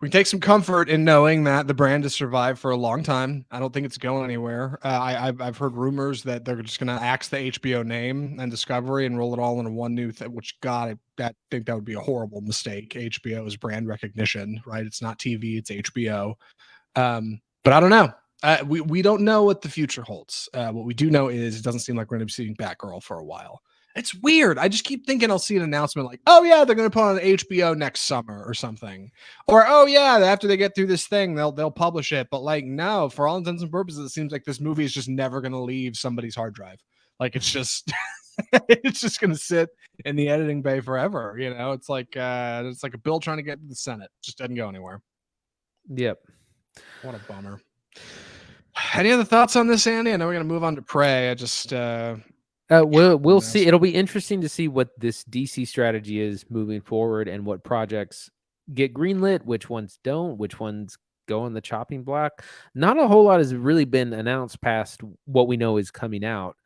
We take some comfort in knowing that the brand has survived for a long time. I don't think it's going anywhere. I've heard rumors that they're just going to axe the HBO name and Discovery and roll it all into one new thing, which, God, I think that would be a horrible mistake. HBO is brand recognition, right? It's not TV, it's HBO. But I don't know. We don't know what the future holds. What we do know is it doesn't seem like we're going to be seeing Batgirl for a while. It's weird. I just keep thinking I'll see an announcement like, "Oh yeah, they're going to put on HBO next summer or something," or "Oh yeah, after they get through this thing, they'll publish it." But like, no, for all intents and purposes, it seems like this movie is just never going to leave somebody's hard drive. Like it's just, it's just going to sit in the editing bay forever. You know, it's like a bill trying to get to the Senate. Just doesn't go anywhere. Yep. What a bummer. Any other thoughts on this, Andy? I know we're going to move on to Prey. I just we'll see. It'll be interesting to see what this DC strategy is moving forward and what projects get greenlit, which ones don't, which ones go on the chopping block. Not a whole lot has really been announced past what we know is coming out.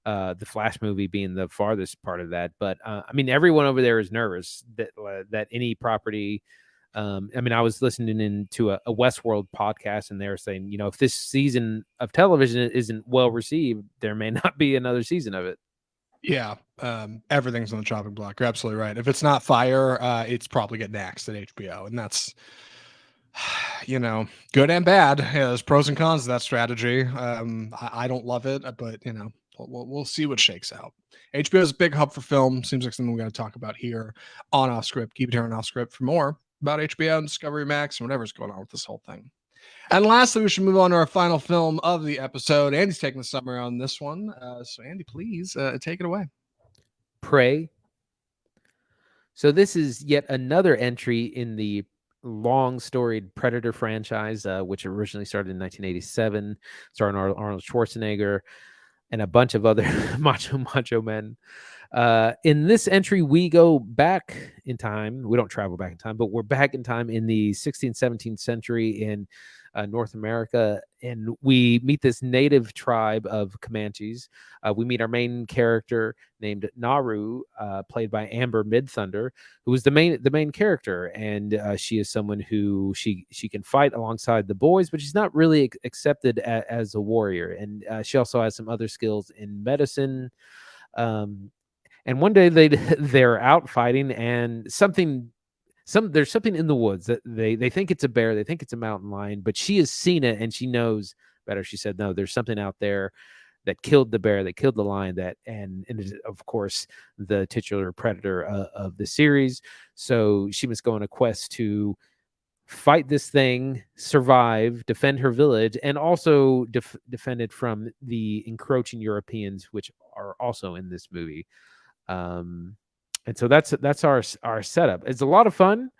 The Flash movie being the farthest part of that, but I mean, everyone over there is nervous that any property. I mean, I was listening into a Westworld podcast, and they were saying, if this season of television isn't well received, there may not be another season of it. Yeah, everything's on the chopping block. You're absolutely right. If it's not fire, it's probably getting axed at HBO, and that's good and bad. Yeah, there's pros and cons to that strategy. I don't love it, but we'll see what shakes out. HBO is a big hub for film. Seems like something we got to talk about here on Off Script. Keep it here on Off Script for more about HBO and Discovery Max and whatever's going on with this whole thing. And lastly, we should move on to our final film of the episode. Andy's taking the summary on this one. So, Andy, please take it away. Prey. So this is yet another entry in the long storied Predator franchise, which originally started in 1987, starring Arnold Schwarzenegger and a bunch of other macho men. In this entry, we go back in time. We don't travel back in time, but we're back in time in the 16th, 17th century in North America, and we meet this native tribe of Comanches. We meet our main character named Naru, played by Amber Midthunder, who is the main character, and she is someone who she can fight alongside the boys, but she's not really accepted as a warrior, and she also has some other skills in medicine. And one day they're out fighting, and there's something in the woods that they think it's a bear, they think it's a mountain lion, but she has seen it and she knows better. She said, no, there's something out there that killed the bear, that killed the lion, and it is, of course, the titular predator of the series. So she must go on a quest to fight this thing, survive, defend her village, and also defend it from the encroaching Europeans, which are also in this movie. And so that's our setup. It's a lot of fun,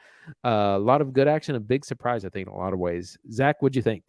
a lot of good action, a big surprise, I think, in a lot of ways. Zach, what'd you think?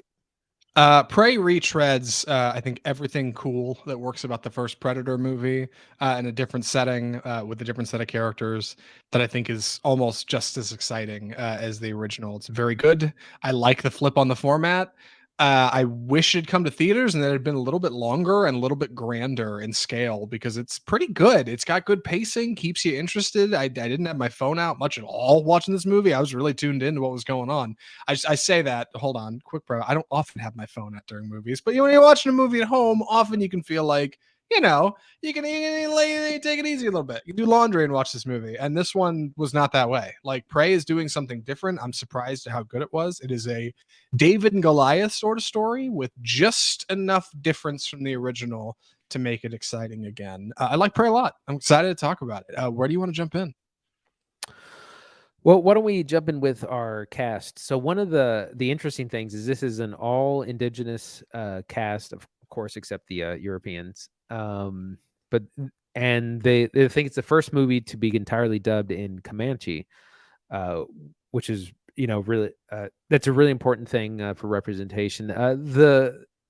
Prey retreads, I think, everything cool that works about the first Predator movie in a different setting with a different set of characters that I think is almost just as exciting as the original. It's very good. I like the flip on the format. I wish it'd come to theaters and that it had been a little bit longer and a little bit grander in scale because it's pretty good. It's got good pacing, keeps you interested. I didn't have my phone out much at all watching this movie. I was really tuned into what was going on. I say that, hold on, quick bro. I don't often have my phone out during movies, but when you're watching a movie at home, often you can feel like, you can take it easy a little bit. You can do laundry and watch this movie. And this one was not that way. Like Prey is doing something different. I'm surprised at how good it was. It is a David and Goliath sort of story with just enough difference from the original to make it exciting again. I like Prey a lot. I'm excited to talk about it. Where do you want to jump in? Well, why don't we jump in with our cast? So one of the interesting things is this is an all indigenous cast, of course, except the Europeans. But they think it's the first movie to be entirely dubbed in Comanche, which is really that's a really important thing for representation.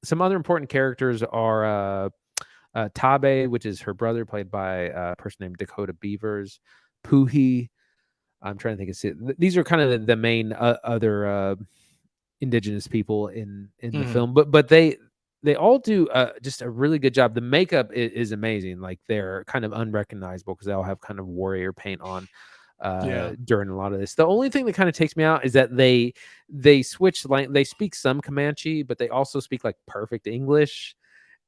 Some other important characters are Tabe, which is her brother, played by a person named Dakota Beavers. Puhi. I'm trying to think of it. These are kind of the main other indigenous people in the film, but they all do just a really good job. The makeup is amazing. Like they're kind of unrecognizable because they all have kind of warrior paint on during a lot of this. The only thing that kind of takes me out is that they switch they speak some Comanche, but they also speak like perfect English,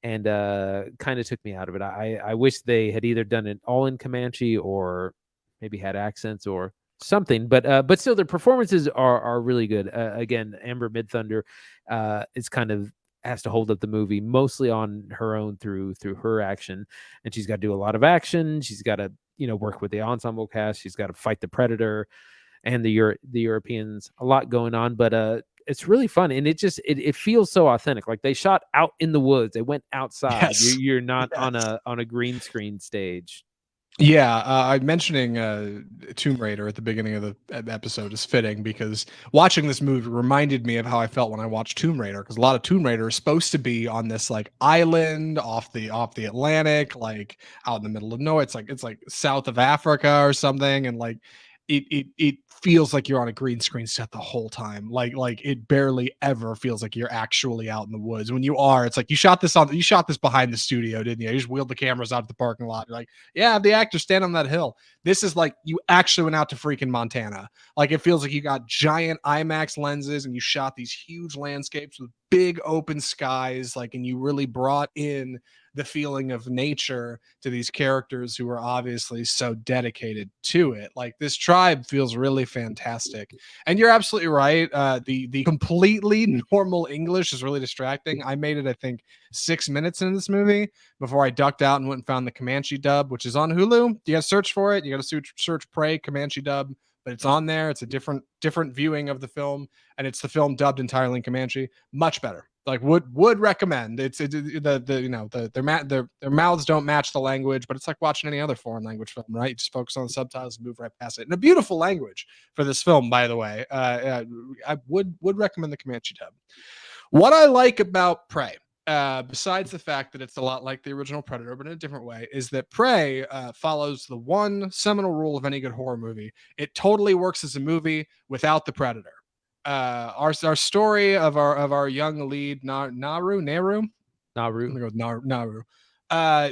and kind of took me out of it. I wish they had either done it all in Comanche or maybe had accents or something, but still their performances are really good. Again, Amber Midthunder is kind of has to hold up the movie mostly on her own through her action, and she's got to do a lot of action. She's got to work with the ensemble cast. She's got to fight the Predator and the Europeans. A lot going on, but it's really fun, and it feels so authentic. Like they shot out in the woods. They went outside. Yes. You're not on Yes. a green screen stage. Yeah, I'm mentioning Tomb Raider at the beginning of the episode is fitting because watching this movie reminded me of how I felt when I watched Tomb Raider, because a lot of Tomb Raider is supposed to be on this like island off the Atlantic, like out in the middle of nowhere. It's like south of Africa or something, and like it feels like you're on a green screen set the whole time. Like it barely ever feels like you're actually out in the woods. When you are, it's like you shot this behind the studio, didn't you? You just wheeled the cameras out to the parking lot. You're like, yeah, have the actor stand on that hill. This is like you actually went out to freaking Montana. Like it feels like you got giant IMAX lenses and you shot these huge landscapes with big open skies, like, and you really brought in the feeling of nature to these characters who are obviously so dedicated to it. Like this tribe feels really fantastic. And you're absolutely right. The completely normal English is really distracting. I made it, I think, 6 minutes in this movie before I ducked out and went and found the Comanche dub, which is on Hulu. You got to search for it. You got to search Prey Comanche dub, but it's on there. It's a different viewing of the film, and it's the film dubbed entirely in Comanche. Much better. Like would recommend. Their mouths don't match the language, but it's like watching any other foreign language film, right? You just focus on the subtitles and move right past it. And a beautiful language for this film, by the way. I would recommend the Comanche dub. What I like about Prey, besides the fact that it's a lot like the original Predator, but in a different way, is that Prey follows the one seminal rule of any good horror movie. It totally works as a movie without the Predator. Our story of our young lead, Naru. I'm gonna go with Naru.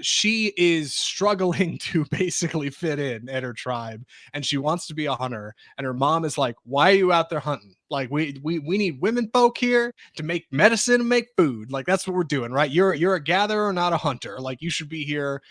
She is struggling to basically fit in at her tribe, and she wants to be a hunter. And her mom is like, "Why are you out there hunting? Like, we need women folk here to make medicine and make food. Like, that's what we're doing, right? You're a gatherer, not a hunter. Like, you should be here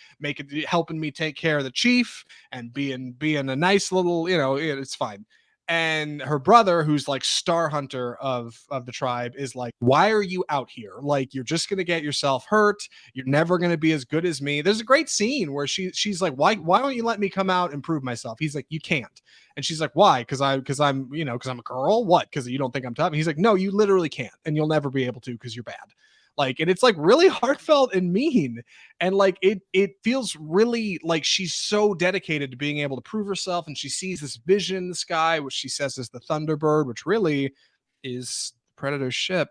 helping me take care of the chief and being a nice little, it's fine." And her brother, who's like star hunter of the tribe, is like, "Why are you out here? Like, you're just gonna get yourself hurt. You're never gonna be as good as me." There's a great scene where she's like, "Why don't you let me come out and prove myself?" He's like, "You can't." And she's like, "Why? Because I'm a girl. What? Because you don't think I'm tough?" And he's like, "No, you literally can't, and you'll never be able to because you're bad." Like, and it's like really heartfelt and mean, and like it feels really like she's so dedicated to being able to prove herself, and she sees this vision in the sky, which she says is the Thunderbird, which really is Predator's ship.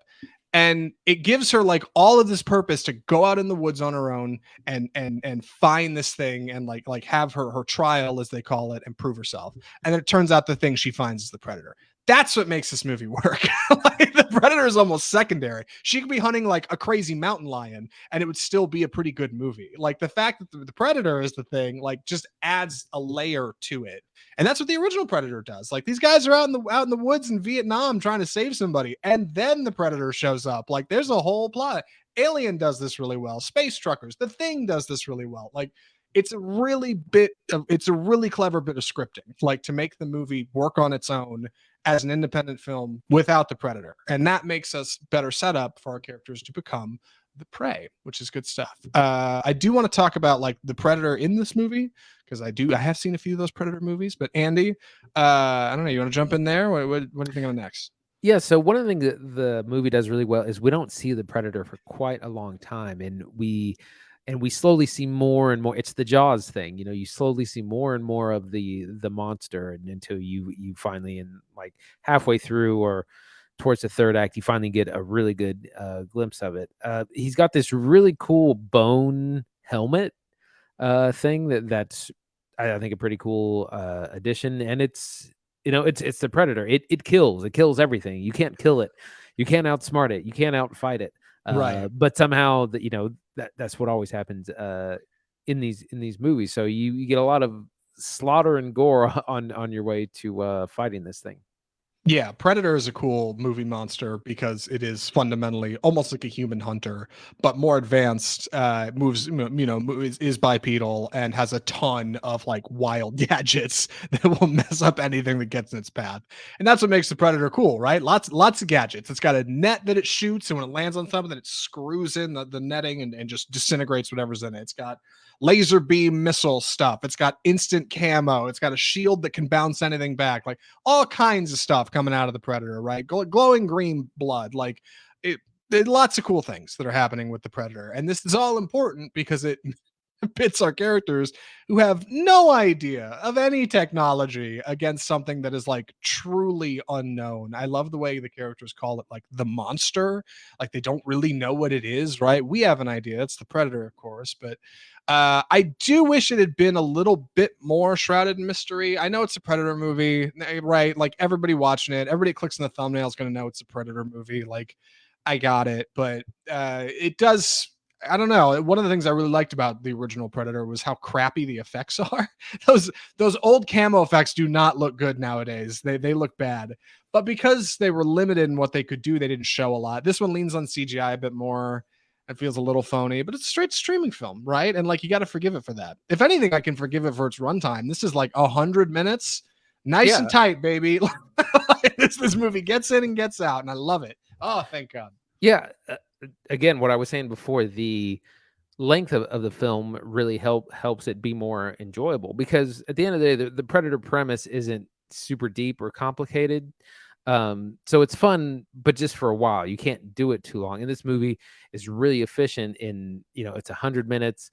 And it gives her like all of this purpose to go out in the woods on her own and find this thing and like have her trial, as they call it, and prove herself. And then it turns out the thing she finds is the Predator. That's what makes this movie work. Like, the Predator is almost secondary. She could be hunting like a crazy mountain lion and it would still be a pretty good movie. Like the fact that the Predator is the thing, like, just adds a layer to it. And that's what the original Predator does. Like, these guys are out in the woods in Vietnam trying to save somebody, and then the Predator shows up. Like, there's a whole plot. Alien does this really well. Space Truckers, The Thing does this really well. Like, it's a really clever bit of scripting, like, to make the movie work on its own as an independent film without the Predator. And that makes us better set up for our characters to become the prey, which is good stuff. I do want to talk about like the Predator in this movie, because I have seen a few of those Predator movies. But Andy, I don't know, you want to jump in there? What do you think of next? Yeah, so one of the things that the movie does really well is we don't see the Predator for quite a long time, and we slowly see more and more. It's the Jaws thing, you slowly see more and more of the monster, and until you finally, in like halfway through or towards the third act, you finally get a really good glimpse of it. He's got this really cool bone helmet thing that's I think a pretty cool addition, and it's the Predator. It kills everything. You can't kill it, you can't outsmart it, you can't outfight it. Right. But somehow that's what always happens in these movies. So you get a lot of slaughter and gore on your way to fighting this thing. Yeah, Predator is a cool movie monster because it is fundamentally almost like a human hunter, but more advanced. Moves, is bipedal and has a ton of like wild gadgets that will mess up anything that gets in its path. And that's what makes the Predator cool, right? Lots of gadgets. It's got a net that it shoots, and when it lands on something, it screws in the netting and just disintegrates whatever's in it. It's got laser beam missile stuff. It's got instant camo. It's got a shield that can bounce anything back. Like all kinds of stuff coming out of the Predator, right? Glowing green blood, like it. Lots of cool things that are happening with the Predator, and this is all important because it pits our characters who have no idea of any technology against something that is like truly unknown. I love the way the characters call it like the monster, like they don't really know what it is, right? We have an idea. It's the Predator, of course, but I do wish it had been a little bit more shrouded in mystery. I know it's a Predator movie, right? Like everybody watching it, everybody clicks on the thumbnail is going to know it's a Predator movie. Like I got it, but it does. I don't know. One of the things I really liked about the original Predator was how crappy the effects are. those old camo effects do not look good nowadays. They look bad. But because they were limited in what they could do, they didn't show a lot. This one leans on CGI a bit more. It feels a little phony, but it's a straight streaming film, right? And like you got to forgive it for that. If anything, I can forgive it for its runtime. This is like 100 minutes, nice and Yeah. tight, baby. this movie gets in and gets out, and I love it. Oh, thank God. Yeah. Again, what I was saying before, the length of the film really helps it be more enjoyable, because at the end of the day, the Predator premise isn't super deep or complicated. So it's fun, but just for a while. You can't do it too long. And this movie is really efficient in, it's 100 minutes.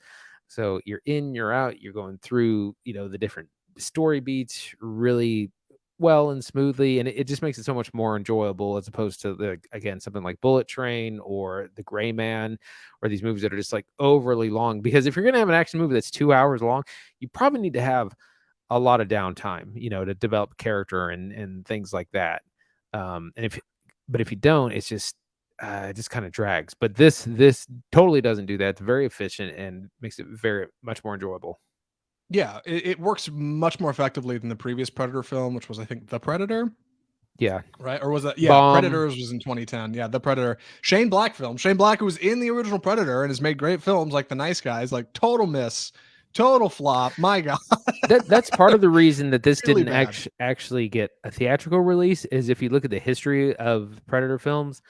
So you're in, you're out, you're going through, the different story beats really well and smoothly, and it just makes it so much more enjoyable, as opposed to again, something like Bullet Train or The Gray Man, or these movies that are just like overly long. Because if you're gonna have an action movie that's 2 hours long, you probably need to have a lot of downtime, to develop character and things like that. And if you don't, it's just it just kind of drags. But this totally doesn't do that. It's very efficient and makes it very much more enjoyable. Yeah, it works much more effectively than the previous Predator film, which was, I think, The Predator, Yeah. right? Or was that, yeah, Bomb. Predators was in 2010. Yeah, The Predator. Shane Black film. Shane Black, who was in the original Predator and has made great films like The Nice Guys, like total miss, total flop. My God, That's part of the reason that this really didn't bad. actually get a theatrical release. Is if you look at the history of Predator films,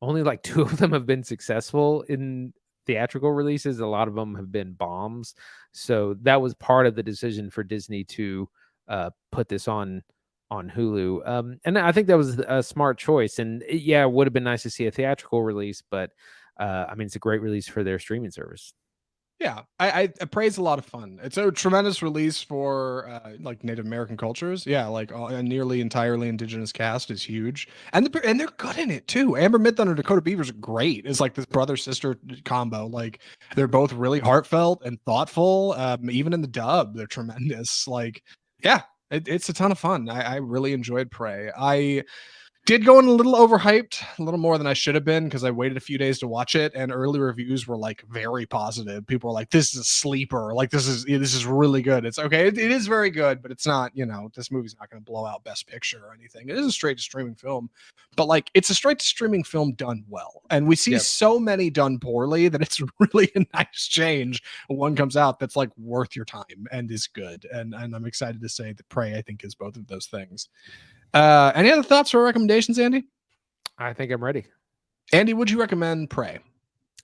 only like two of them have been successful in theatrical releases. A lot of them have been bombs. So that was part of the decision for Disney to put this on Hulu. And I think that was a smart choice. And yeah, it would have been nice to see a theatrical release, but I mean, it's a great release for their streaming service. Yeah, I praise a lot of fun. It's a tremendous release for like Native American cultures. Yeah, like a nearly entirely indigenous cast is huge, and they're good in it too. Amber Midthunder and Dakota Beaver's great. It's like this brother sister combo. Like they're both really heartfelt and thoughtful. Even in the dub, they're tremendous. Like yeah, it's a ton of fun. I really enjoyed Prey. I did go in a little overhyped, a little more than I should have been because I waited a few days to watch it, and early reviews were like very positive. People were like, "This is a sleeper. Like this is really good." It's okay. It is very good, but it's not. This movie's not going to blow out Best Picture or anything. It is a straight to streaming film, but like it's a straight to streaming film done well, and we see Yep. so many done poorly that it's really a nice change when one comes out that's like worth your time and is good. And I'm excited to say that Prey, I think, is both of those things. Any other thoughts or recommendations, Andy? I think I'm ready. Andy, would you recommend Prey?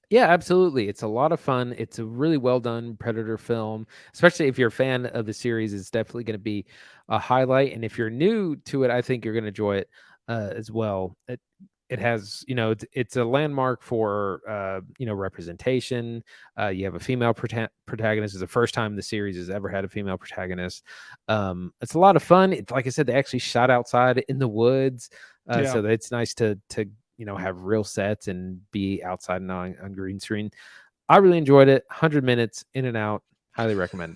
Yeah, absolutely. It's a lot of fun. It's a really well done Predator film, especially if you're a fan of the series. It's definitely going to be a highlight. And if you're new to it, I think you're going to enjoy it as well. It has, it's a landmark for, representation. You have a female protagonist. It's the first time the series has ever had a female protagonist. It's a lot of fun. It's like I said, they actually shot outside in the woods, Yeah. so it's nice to have real sets and be outside and on green screen. I really enjoyed it. 100 minutes in and out. Highly recommend.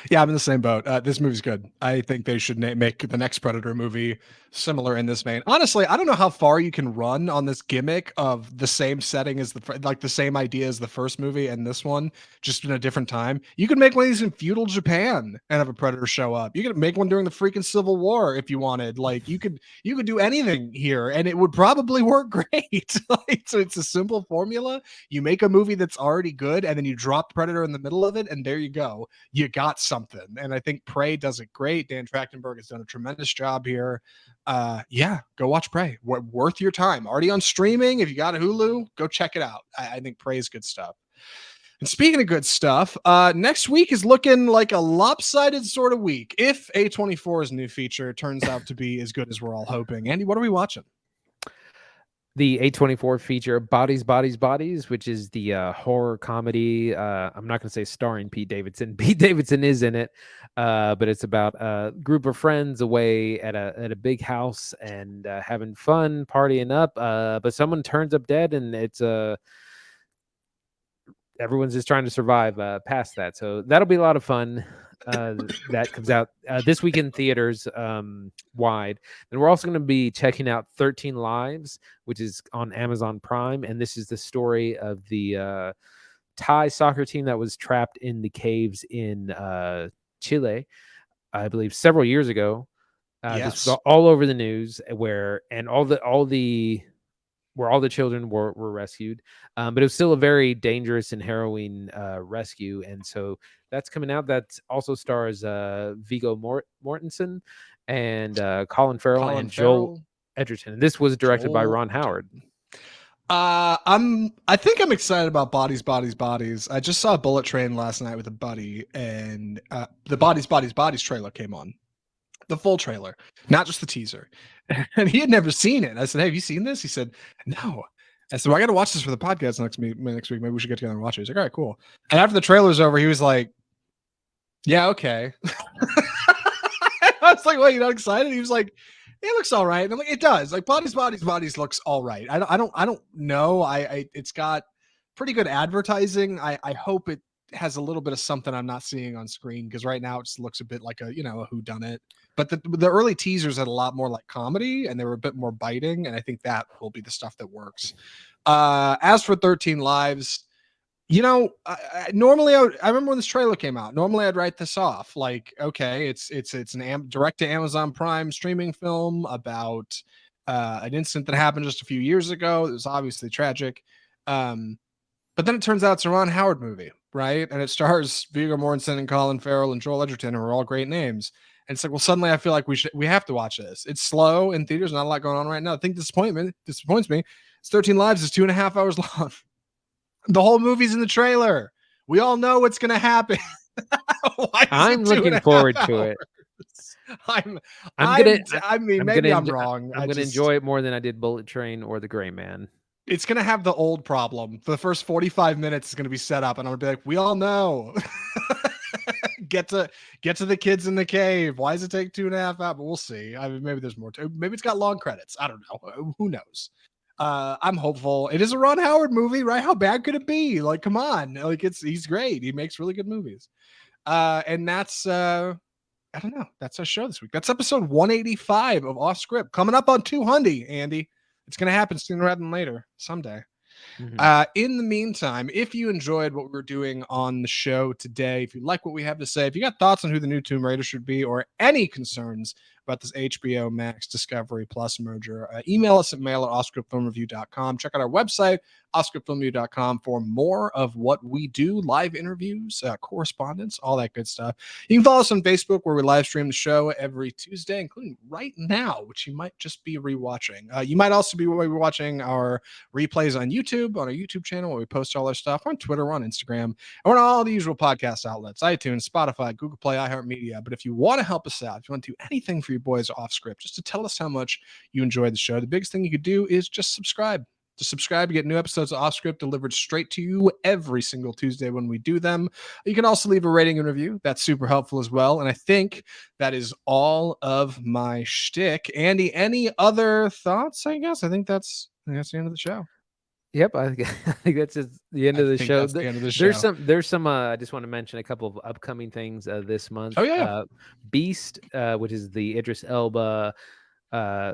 Yeah, I'm in the same boat. This movie's good. I think they should make the next Predator movie similar in this vein. Honestly, I don't know how far you can run on this gimmick of the same setting as like the same idea as the first movie and this one, just in a different time. You could make one of these in feudal Japan and have a Predator show up. You could make one during the freaking Civil War if you wanted. Like you could do anything here, and it would probably work great. Like, so it's a simple formula. You make a movie that's already good, and then you drop Predator in the middle of it, and there you go, you got something. And I think Prey does it great. Dan Trachtenberg has done a tremendous job here. Yeah, go watch Prey. Worth your time. Already on streaming. If you got a Hulu, go check it out. I think Prey is good stuff. And speaking of good stuff, next week is looking like a lopsided sort of week. If A24's new feature turns out to be as good as we're all hoping. Andy, what are we watching? The A24 feature Bodies, Bodies, Bodies, which is the horror comedy. I'm not going to say starring Pete Davidson. Pete Davidson is in it, but it's about a group of friends away at a big house and having fun, partying up. But someone turns up dead, and it's everyone's just trying to survive past that. So that'll be a lot of fun. That comes out this week in theaters wide. And we're also going to be checking out 13 Lives, which is on Amazon Prime. And this is the story of the Thai soccer team that was trapped in the caves in Chile, I believe, several years ago. Yes. This was all over the news, where all the children were rescued, but it was still a very dangerous and harrowing rescue. And so that's coming out. That also stars Viggo Mortensen and Colin Farrell and Joel Edgerton. And this was directed by Ron Howard. I think I'm excited about Bodies, Bodies, Bodies. I just saw Bullet Train last night with a buddy, and the Bodies, Bodies, Bodies trailer came on. The full trailer, not just the teaser. And he had never seen it. I said, "Hey, have you seen this?" He said, "No." I said, "Well, I got to watch this for the podcast next week. Maybe we should get together and watch it." He's like, "All right, cool." And after the trailer's over, he was like, "Yeah, okay." I was like, "Well, you're not excited?" He was like, "It looks all right." And I'm like, "It does. Like Bodies, Bodies, Bodies looks all right. I don't know. It's got pretty good advertising. I hope it has a little bit of something I'm not seeing on screen, because right now it just looks a bit like a whodunit. But the early teasers had a lot more like comedy, and they were a bit more biting, and I think that will be the stuff that works. As for 13 Lives, normally I remember when this trailer came out. Normally I'd write this off like, okay, it's an direct to Amazon Prime streaming film about an incident that happened just a few years ago. It was obviously tragic. But then it turns out it's a Ron Howard movie, right? And it stars Viggo Mortensen and Colin Farrell and Joel Edgerton, who are all great names. And it's like, well, suddenly I feel like we have to watch this. It's slow in theaters, not a lot going on right now. I think disappoints me. It's 13 Lives is 2.5 hours long. The whole movie's in the trailer. We all know what's going to happen. I'm looking forward to it. I'm wrong. I'm gonna enjoy it more than I did Bullet Train or The Gray Man. It's going to have the old problem. The first 45 minutes is going to be set up, and I'm going to be like, we all know. Get to the kids in the cave. Why does it take 2.5 hours? But we'll see. I mean, maybe there's more. Maybe it's got long credits. I don't know. Who knows? I'm hopeful. It is a Ron Howard movie, right? How bad could it be? Like, come on. Like, he's great. He makes really good movies. And that's I don't know. That's our show this week. That's episode 185 of Off Script. Coming up on 200, Andy. It's going to happen sooner rather than later, someday. Mm-hmm. In the meantime, if you enjoyed what we're doing on the show today, if you like what we have to say, if you got thoughts on who the new Tomb Raider should be, or any concerns about this HBO Max Discovery Plus merger, email us at mail@offscriptfilmreview.com. Check out our website, offscriptfilmreview.com, for more of what we do, live interviews, correspondence, all that good stuff. You can follow us on Facebook, where we live stream the show every Tuesday, including right now, which you might just be rewatching. You might also be watching our replays on YouTube, on our YouTube channel, where we post all our stuff. We're on Twitter, we're on Instagram, and we're on all the usual podcast outlets, iTunes, Spotify, Google Play, iHeartMedia. But if you want to help us out, if you want to do anything for your boys Off Script, just to tell us how much you enjoy the show, the biggest thing you could do is just subscribe. To subscribe, you get new episodes of Off Script delivered straight to you every single Tuesday when we do them. You can also leave a rating and review. That's super helpful as well. And I think that is all of my shtick. Andy, any other thoughts? I guess that's the end of the show. Yep, I think that's just the end I of the think show. that's the end of the There's show. some. I just want to mention a couple of upcoming things this month. Oh yeah. Beast, which is the Idris Elba uh,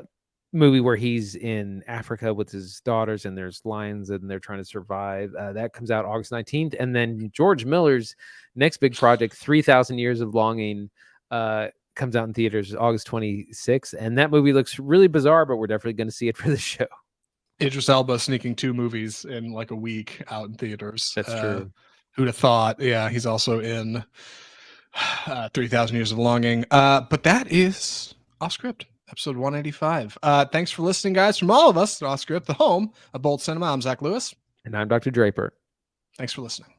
movie where he's in Africa with his daughters, and there's lions, and they're trying to survive. That comes out August 19th, and then George Miller's next big project, 3,000 Years of Longing. Comes out in theaters August 26th, and that movie looks really bizarre, but we're definitely going to see it for the show. Idris Elba sneaking 2 movies in like a week out in theaters. That's true. Who'd have thought? Yeah, he's also in 3,000 Years of Longing. But that is Off Script, episode 185. Thanks for listening, guys. From all of us at Off Script, the home of Bold Cinema, I'm Zach Lewis. And I'm Dr. Draper. Thanks for listening.